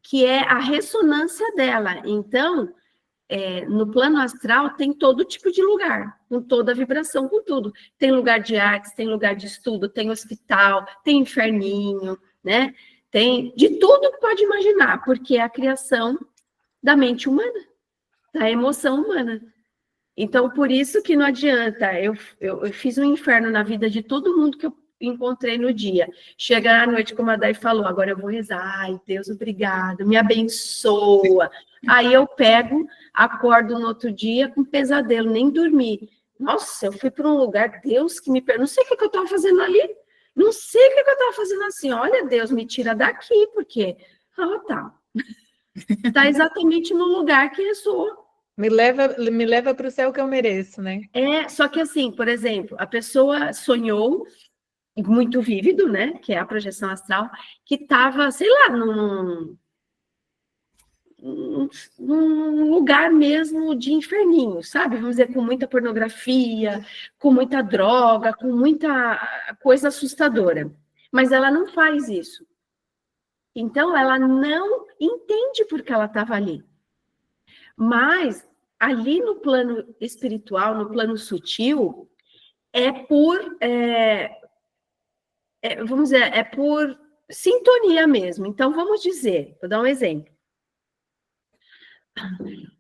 que é a ressonância dela. Então, no plano astral tem todo tipo de lugar, com toda a vibração, com tudo. Tem lugar de artes, tem lugar de estudo, tem hospital, tem inferninho, né? Tem de tudo que pode imaginar, porque é a criação da mente humana, da emoção humana. Então, por isso que não adianta, eu fiz um inferno na vida de todo mundo que eu encontrei no dia. Chega à noite, como a Day falou, agora eu vou rezar, ai, Deus, obrigado, me abençoa. Aí eu pego, acordo no outro dia com pesadelo, nem dormi. Nossa, eu fui para um lugar, Deus que me perdoe, não sei o que eu estava fazendo ali, não sei o que eu estava fazendo assim, olha, Deus, me tira daqui, porque, tá. Está exatamente no lugar que ressoa. Me leva para o céu que eu mereço, né? Só que assim, por exemplo, a pessoa sonhou, muito vívido, né, que é a projeção astral, que estava, sei lá, num lugar mesmo de inferninho, sabe? Vamos dizer, com muita pornografia, com muita droga, com muita coisa assustadora. Mas ela não faz isso. Então, ela não entende por que ela estava ali. Mas, ali no plano espiritual, no plano sutil, vamos dizer, é por sintonia mesmo. Então, vamos dizer, vou dar um exemplo.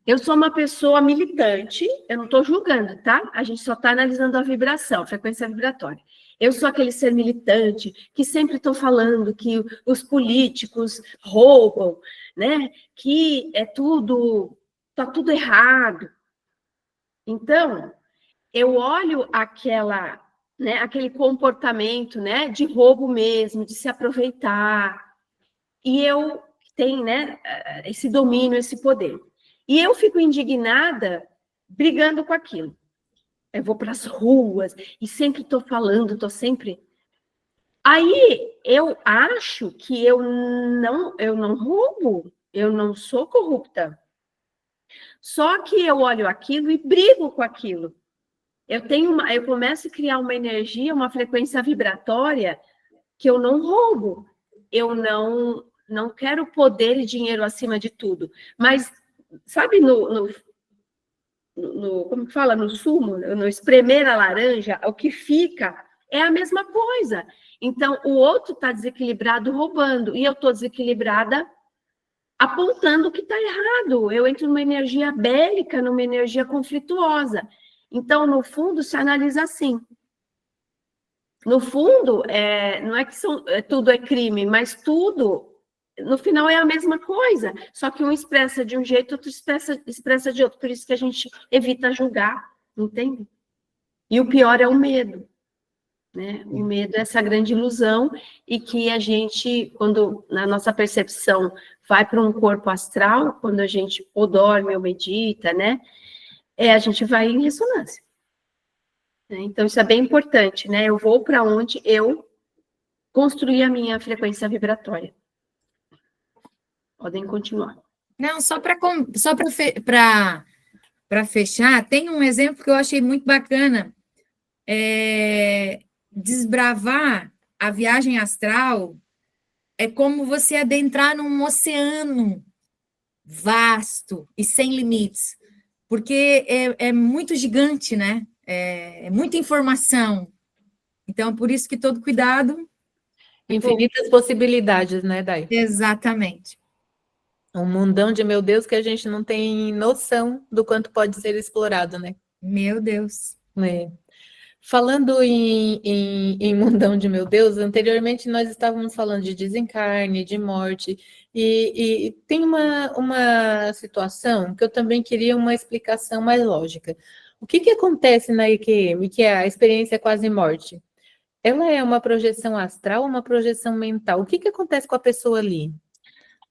Eu sou uma pessoa militante, eu não estou julgando, tá? A gente só está analisando a vibração, a frequência vibratória. Eu sou aquele ser militante que sempre estou falando que os políticos roubam, né? Que está tudo errado. Então, eu olho aquele comportamento, né, de roubo mesmo, de se aproveitar, e eu tenho, né, esse domínio, esse poder. E eu fico indignada, brigando com aquilo. Eu vou para as ruas e sempre estou falando, estou sempre... Aí eu acho que eu não roubo, eu não sou corrupta. Só que eu olho aquilo e brigo com aquilo. Eu começo a criar uma energia, uma frequência vibratória que eu não roubo. Eu não quero poder e dinheiro acima de tudo. Mas, sabe, como que fala? No sumo, no espremer a laranja, o que fica é a mesma coisa. Então, o outro está desequilibrado roubando, e eu estou desequilibrada apontando o que está errado. Eu entro numa energia bélica, numa energia conflituosa. Então, no fundo, se analisa assim. No fundo, não é que tudo é crime, mas tudo, no final, é a mesma coisa. Só que um expressa de um jeito, outro expressa de outro. Por isso que a gente evita julgar, entende? E o pior é o medo. Né? O medo é essa grande ilusão, e que a gente, quando na nossa percepção vai para um corpo astral, quando a gente ou dorme ou medita, né? A gente vai em ressonância. Então, isso é bem importante, né? Eu vou para onde eu construí a minha frequência vibratória. Podem continuar. Não, só para fechar, tem um exemplo que eu achei muito bacana. Desbravar a viagem astral é como você adentrar num oceano vasto e sem limites, porque é muito gigante, né? É muita informação. Então, por isso que todo cuidado... Infinitas possibilidades, né, Day? Exatamente. Um mundão de meu Deus que a gente não tem noção do quanto pode ser explorado, né? Meu Deus. Falando em mundão de meu Deus, anteriormente nós estávamos falando de desencarne, de morte, e tem uma situação que eu também queria uma explicação mais lógica. O que acontece na EQM, que é a experiência quase-morte? Ela é uma projeção astral ou uma projeção mental? O que acontece com a pessoa ali?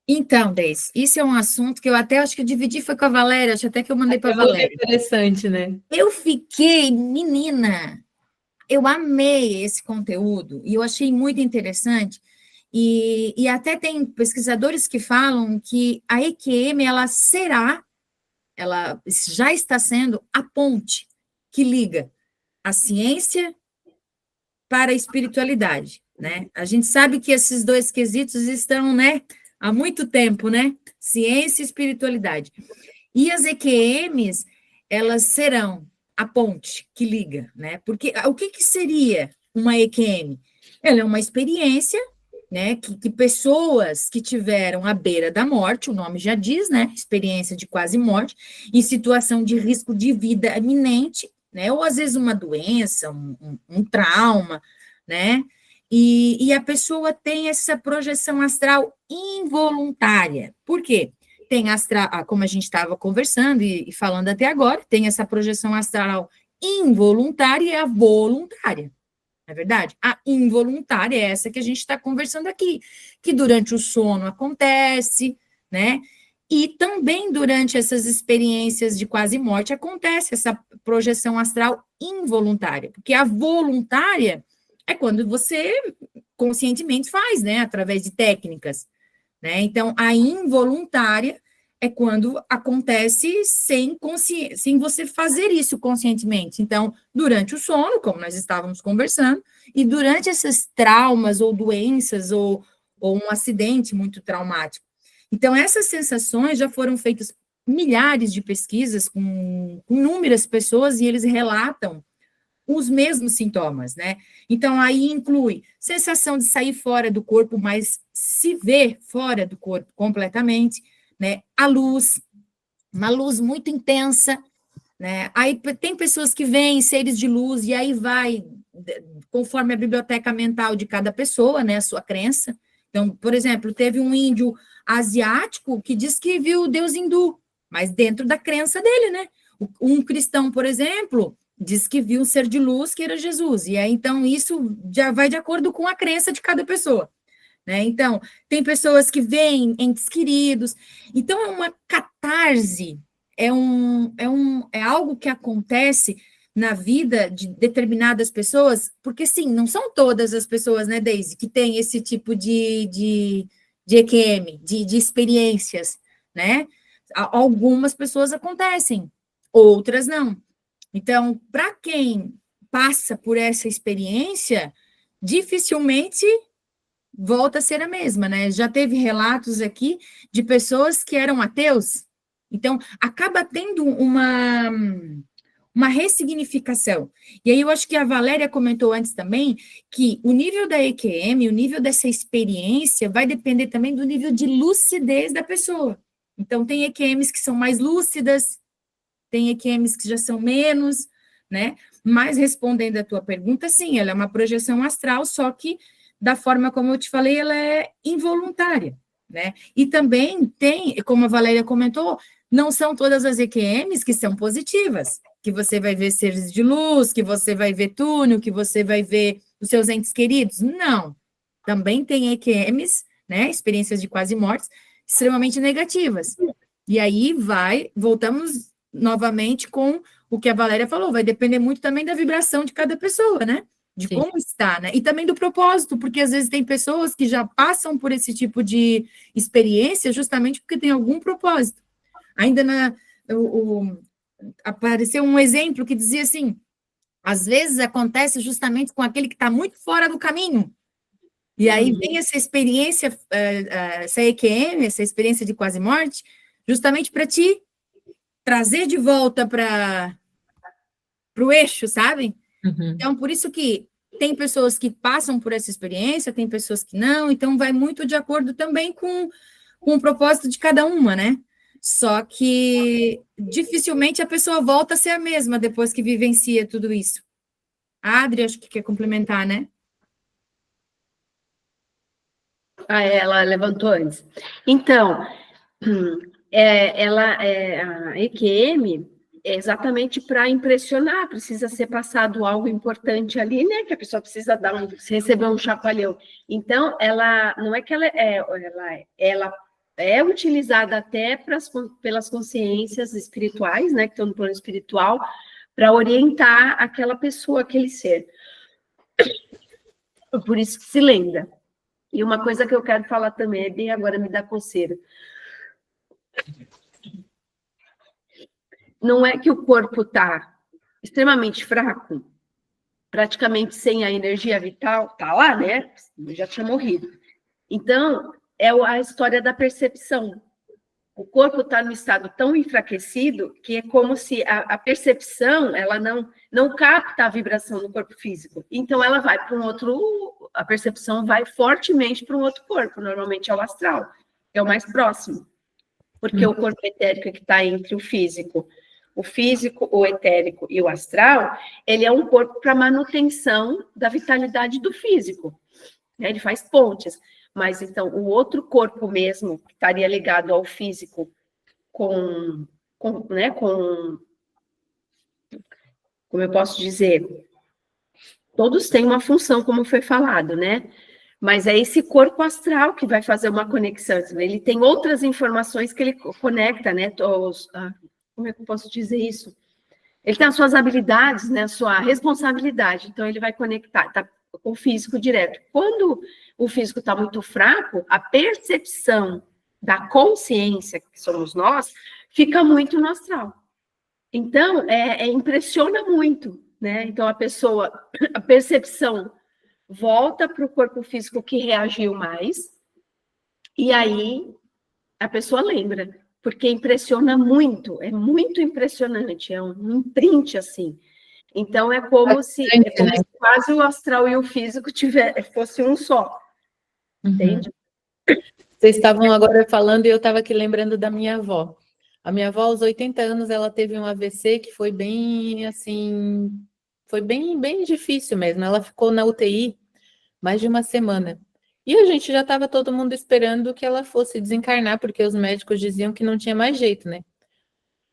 Então, Deise, isso é um assunto que eu até acho que eu dividi, foi com a Valéria, acho até que eu mandei para a Valéria. É interessante, né? Eu fiquei, menina, eu amei esse conteúdo, e eu achei muito interessante, E até tem pesquisadores que falam que a EQM, ela já está sendo a ponte que liga a ciência para a espiritualidade, né? A gente sabe que esses dois quesitos estão, né, há muito tempo, né? Ciência e espiritualidade. E as EQMs, elas serão a ponte que liga, né? Porque o que seria uma EQM? Ela é uma experiência, né, que pessoas que tiveram à beira da morte, o nome já diz, né, experiência de quase morte, em situação de risco de vida iminente, né, ou às vezes uma doença, um trauma, né, e a pessoa tem essa projeção astral involuntária. Por quê? Tem astral, como a gente estava conversando e falando até agora, tem essa projeção astral involuntária e a voluntária. É verdade? A involuntária é essa que a gente está conversando aqui, que durante o sono acontece, né? E também durante essas experiências de quase morte acontece essa projeção astral involuntária, porque a voluntária é quando você conscientemente faz, né? Através de técnicas, né? Então, a involuntária é quando acontece sem você fazer isso conscientemente. Então, durante o sono, como nós estávamos conversando, e durante esses traumas ou doenças ou um acidente muito traumático. Então, essas sensações já foram feitas milhares de pesquisas com inúmeras pessoas e eles relatam os mesmos sintomas, né? Então, aí inclui sensação de sair fora do corpo, mas se ver fora do corpo completamente, né? A luz, uma luz muito intensa, né? Aí tem pessoas que veem seres de luz e aí vai, conforme a biblioteca mental de cada pessoa, né? A sua crença. Então, por exemplo, teve um índio asiático que diz que viu o deus hindu, mas dentro da crença dele, né? Um cristão, por exemplo, diz que viu um ser de luz que era Jesus. E aí, então, isso já vai de acordo com a crença de cada pessoa. Né? Então, tem pessoas que veem entes queridos. Então, é uma catarse, é algo que acontece na vida de determinadas pessoas, porque, sim, não são todas as pessoas, né, Deise, que têm esse tipo de EQM, de experiências, né? Algumas pessoas acontecem, outras não. Então, para quem passa por essa experiência, dificilmente volta a ser a mesma, né? Já teve relatos aqui de pessoas que eram ateus, então acaba tendo uma ressignificação. E aí eu acho que a Valéria comentou antes também que o nível da EQM, o nível dessa experiência vai depender também do nível de lucidez da pessoa. Então tem EQMs que são mais lúcidas, tem EQMs que já são menos, né? Mas respondendo a tua pergunta, sim, ela é uma projeção astral, só que da forma como eu te falei, ela é involuntária, né? E também tem, como a Valéria comentou, não são todas as EQMs que são positivas, que você vai ver seres de luz, que você vai ver túnel, que você vai ver os seus entes queridos. Não. Também tem EQMs, né, experiências de quase mortes, extremamente negativas. E aí voltamos novamente com o que a Valéria falou, vai depender muito também da vibração de cada pessoa, né? De Sim. como está, né? E também do propósito, porque às vezes tem pessoas que já passam por esse tipo de experiência justamente porque tem algum propósito. Ainda apareceu um exemplo que dizia assim, às vezes acontece justamente com aquele que está muito fora do caminho. E aí vem essa experiência, essa EQM, essa experiência de quase morte, justamente para te trazer de volta para o eixo, sabe? Uhum. Então, por isso que tem pessoas que passam por essa experiência, tem pessoas que não, então vai muito de acordo também com o propósito de cada uma, né? Só que dificilmente a pessoa volta a ser a mesma depois que vivencia tudo isso. A Adri, acho que quer complementar, né? Ela levantou antes. Então, a EQM é exatamente para impressionar, precisa ser passado algo importante ali, né? Que a pessoa precisa receber um chacoalhão. Então, ela não é que ela é utilizada até pelas consciências espirituais, né? Que estão no plano espiritual, para orientar aquela pessoa, aquele ser. Por isso que se lembra. E uma coisa que eu quero falar também, é bem agora me dá coceira. Não é que o corpo está extremamente fraco, praticamente sem a energia vital, tá lá, né? Eu já tinha morrido. Então, é a história da percepção. O corpo está no estado tão enfraquecido que é como se a percepção, ela não capta a vibração do corpo físico. Então, ela vai para um outro, a percepção vai fortemente para um outro corpo, normalmente é o astral, é o mais próximo. Porque o corpo etérico é que está entre o físico, o etérico e o astral, ele é um corpo para manutenção da vitalidade do físico, né? Ele faz pontes. Mas, então, o outro corpo mesmo, que estaria ligado ao físico como eu posso dizer, todos têm uma função, como foi falado, né? Mas é esse corpo astral que vai fazer uma conexão. Ele tem outras informações que ele conecta, né? Como é que eu posso dizer isso? Ele tem as suas habilidades, né? A sua responsabilidade. Então, ele vai conectar, tá? Com o físico direto. Quando o físico está muito fraco, a percepção da consciência, que somos nós, fica muito no astral. Então, impressiona muito, né? Então, a percepção volta para o corpo físico que reagiu mais, e aí a pessoa lembra, porque impressiona muito, é muito impressionante, é um imprint, assim. Então, é como se quase o astral e o físico fosse um só. Entende? Vocês estavam agora falando e eu estava aqui lembrando da minha avó. A minha avó, aos 80 anos, ela teve um AVC que foi bem, assim, foi bem, bem difícil mesmo. Ela ficou na UTI mais de uma semana. E a gente já estava todo mundo esperando que ela fosse desencarnar, porque os médicos diziam que não tinha mais jeito, né?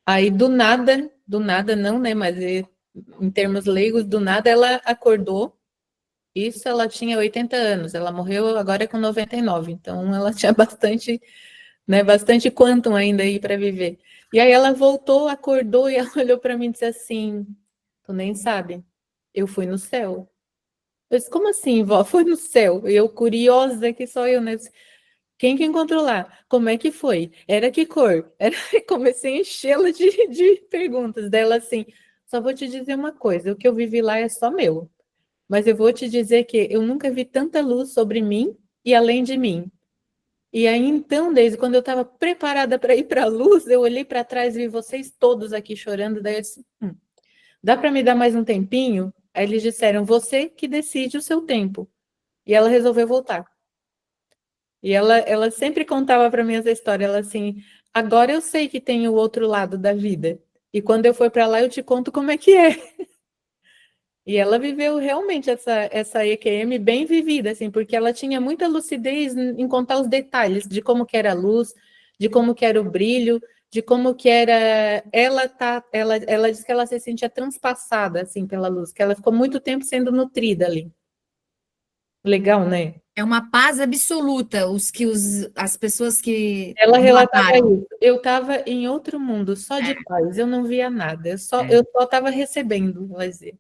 Aí, do nada não, né? Mas em termos leigos, do nada ela acordou. Isso, ela tinha 80 anos, ela morreu agora com 99, então ela tinha bastante, né, bastante quantum ainda aí para viver. E aí ela voltou, acordou e ela olhou para mim e disse assim: tu nem sabe, eu fui no céu. Eu disse: como assim, vó? Foi no céu? E eu, curiosa que só eu, né? Quem que encontrou lá? Como é que foi? Era que cor? Comecei a enchê-la de perguntas dela assim. Só vou te dizer uma coisa: o que eu vivi lá é só meu. Mas eu vou te dizer que eu nunca vi tanta luz sobre mim e além de mim. E aí, então, desde quando eu estava preparada para ir para a luz, eu olhei para trás e vi vocês todos aqui chorando. Daí eu disse: dá para me dar mais um tempinho? Aí eles disseram: você que decide o seu tempo. E ela resolveu voltar. E ela sempre contava para mim essa história. Ela assim: agora eu sei que tem o outro lado da vida. E quando eu for para lá, eu te conto como é que é. E ela viveu realmente essa EQM bem vivida, assim, porque ela tinha muita lucidez em contar os detalhes de como que era a luz, de como que era o brilho, de como que era... Ela disse que ela se sentia transpassada, assim, pela luz, que ela ficou muito tempo sendo nutrida ali. Legal, né? É uma paz absoluta, as pessoas que Ela relatava relataram. isso. Eu estava em outro mundo, só de paz, eu não via nada, eu só estava recebendo, ela dizia.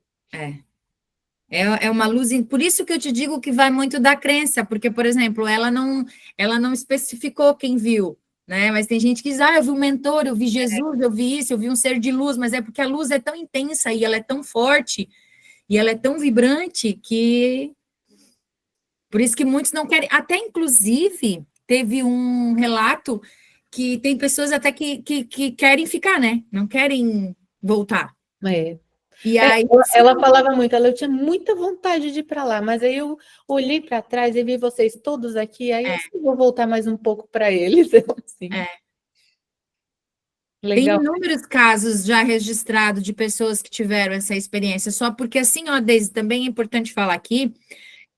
É uma luz, por isso que eu te digo que vai muito da crença, porque, por exemplo, ela não especificou quem viu, né? Mas tem gente que diz: eu vi um mentor, eu vi Jesus, eu vi isso, eu vi um ser de luz, mas é porque a luz é tão intensa e ela é tão forte e ela é tão vibrante que por isso que muitos não querem. Até, inclusive, teve um relato que tem pessoas até que querem ficar, né? Não querem voltar. E aí, ela falava muito, eu tinha muita vontade de ir para lá, mas aí eu olhei para trás e vi vocês todos aqui, aí eu vou voltar mais um pouco para eles. Assim. Legal. Tem inúmeros casos já registrados de pessoas que tiveram essa experiência, só porque assim, ó, Deise, também é importante falar aqui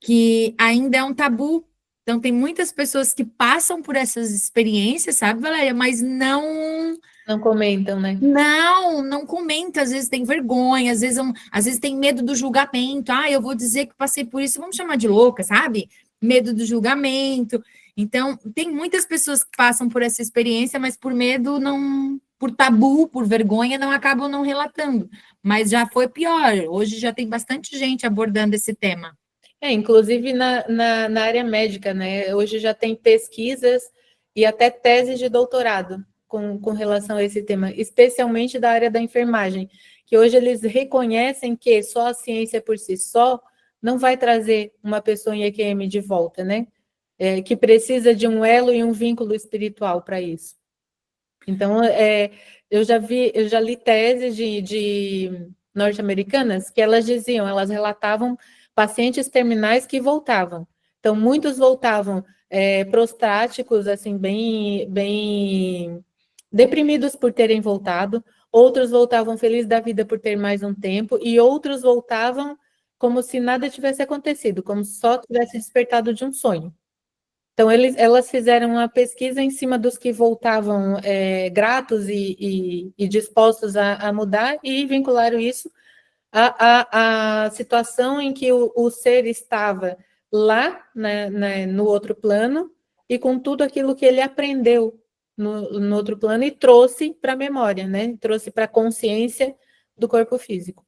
que ainda é um tabu. Então, tem muitas pessoas que passam por essas experiências, sabe, Valéria? Mas não comentam, né? Não comenta, às vezes tem vergonha, às vezes tem medo do julgamento. Eu vou dizer que passei por isso, vamos chamar de louca, sabe? Medo do julgamento. Então, tem muitas pessoas que passam por essa experiência, mas por medo, por tabu, por vergonha, não acabam não relatando. Mas já foi pior. Hoje já tem bastante gente abordando esse tema. Inclusive na área médica, né? Hoje já tem pesquisas e até teses de doutorado com relação a esse tema, especialmente da área da enfermagem, que hoje eles reconhecem que só a ciência por si só não vai trazer uma pessoa em EQM de volta, né? Que precisa de um elo e um vínculo espiritual para isso. Então, eu já li teses de norte-americanas que elas diziam, elas relatavam pacientes terminais que voltavam. Então, muitos voltavam prostáticos, assim, bem deprimidos por terem voltado, outros voltavam felizes da vida por ter mais um tempo, e outros voltavam como se nada tivesse acontecido, como se só tivesse despertado de um sonho. Então, elas fizeram uma pesquisa em cima dos que voltavam gratos e dispostos a mudar e vincularam isso à situação em que o ser estava lá, né, no outro plano e com tudo aquilo que ele aprendeu no outro plano e trouxe para a memória, né? Trouxe para a consciência do corpo físico.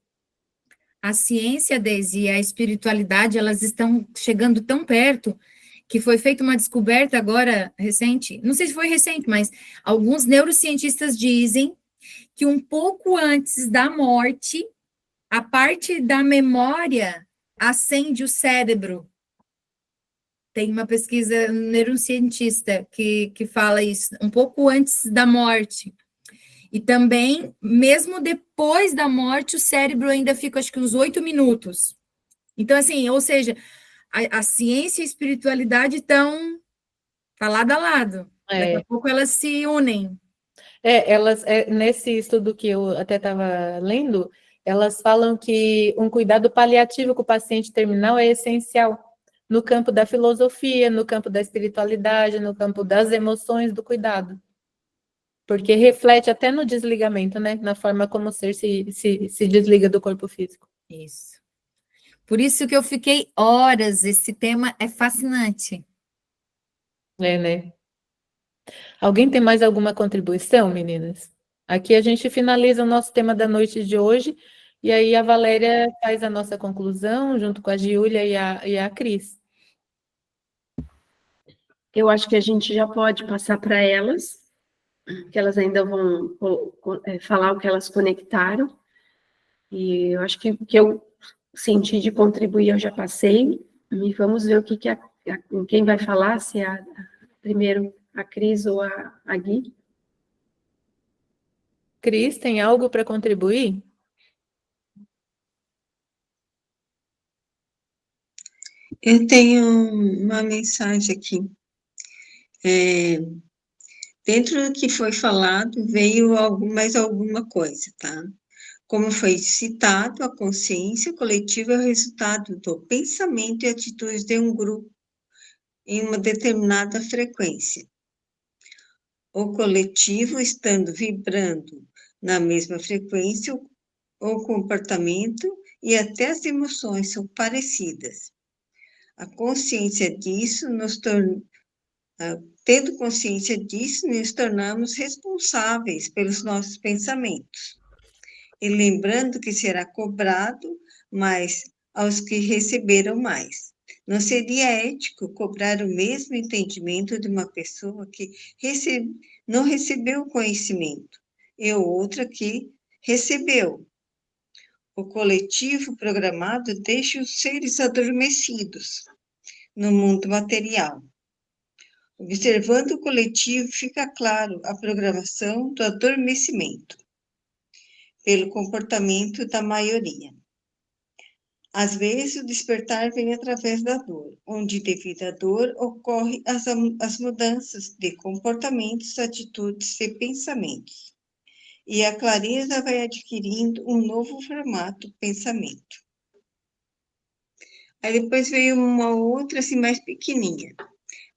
A ciência, Deise, e a espiritualidade, elas estão chegando tão perto que foi feita uma descoberta agora recente, não sei se foi recente, mas alguns neurocientistas dizem que um pouco antes da morte, a parte da memória acende o cérebro. Tem uma pesquisa neurocientista que fala isso, um pouco antes da morte. E também, mesmo depois da morte, o cérebro ainda fica, acho que uns 8 minutos. Então, assim, ou seja, a ciência e a espiritualidade estão lado a lado. Daqui a pouco elas se unem. Nesse estudo que eu até estava lendo, elas falam que um cuidado paliativo com o paciente terminal é essencial no campo da filosofia, no campo da espiritualidade, no campo das emoções, do cuidado. Porque reflete até no desligamento, né? Na forma como o ser se desliga do corpo físico. Isso. Por isso que eu fiquei horas, esse tema é fascinante. Né? Alguém tem mais alguma contribuição, meninas? Aqui a gente finaliza o nosso tema da noite de hoje, e aí a Valéria faz a nossa conclusão, junto com a Giulia e a Cris. Eu acho que a gente já pode passar para elas, que elas ainda vão falar o que elas conectaram. E eu acho que o que eu senti de contribuir eu já passei. E vamos ver o que quem vai falar, se é primeiro a Cris ou a Gui. Cris, tem algo para contribuir? Eu tenho uma mensagem aqui. Dentro do que foi falado, veio mais alguma coisa, tá? Como foi citado, a consciência coletiva é o resultado do pensamento e atitudes de um grupo em uma determinada frequência. O coletivo, estando vibrando na mesma frequência, o comportamento e até as emoções são parecidas. A consciência disso tendo consciência disso, nos tornamos responsáveis pelos nossos pensamentos. E lembrando que será cobrado mais aos que receberam mais. Não seria ético cobrar o mesmo entendimento de uma pessoa que não recebeu conhecimento e outra que recebeu. O coletivo programado deixa os seres adormecidos no mundo material. Observando o coletivo, fica claro a programação do adormecimento pelo comportamento da maioria. Às vezes, o despertar vem através da dor, onde, devido à dor, ocorrem as mudanças de comportamentos, atitudes e pensamentos. E a clareza vai adquirindo um novo formato, pensamento. Aí depois veio uma outra, assim, mais pequenininha.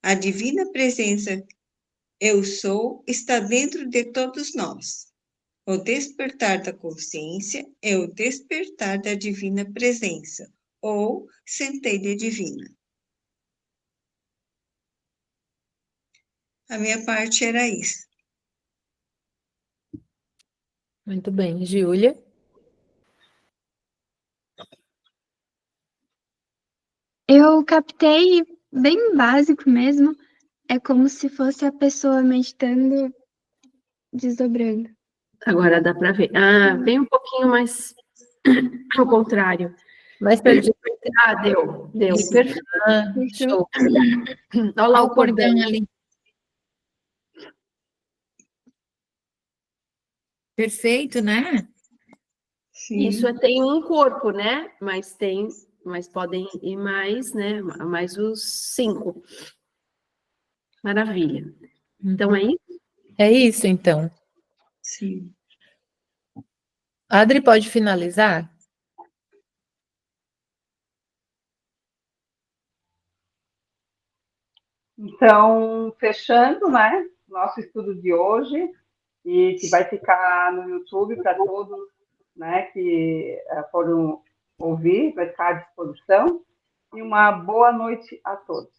A divina presença eu sou está dentro de todos nós. O despertar da consciência é o despertar da divina presença, ou centelha divina. A minha parte era isso. Muito bem. Giulia? Eu captei bem básico mesmo. É como se fosse a pessoa meditando, desdobrando. Agora dá para ver. Ah, bem um pouquinho mais ao contrário. Mais para direita. Ah, deu. Perfeito. Ah, show. Olha lá Olha o cordão. ali. Perfeito, né? Sim. Isso tem um corpo, né? Mas podem ir mais, né? Mais os 5. Maravilha. Então aí, É isso, então. Sim. Adri, pode finalizar? Então, fechando, né, nosso estudo de hoje, e que vai ficar no YouTube para todos, né, que foram ouvir, vai ficar à disposição, e uma boa noite a todos.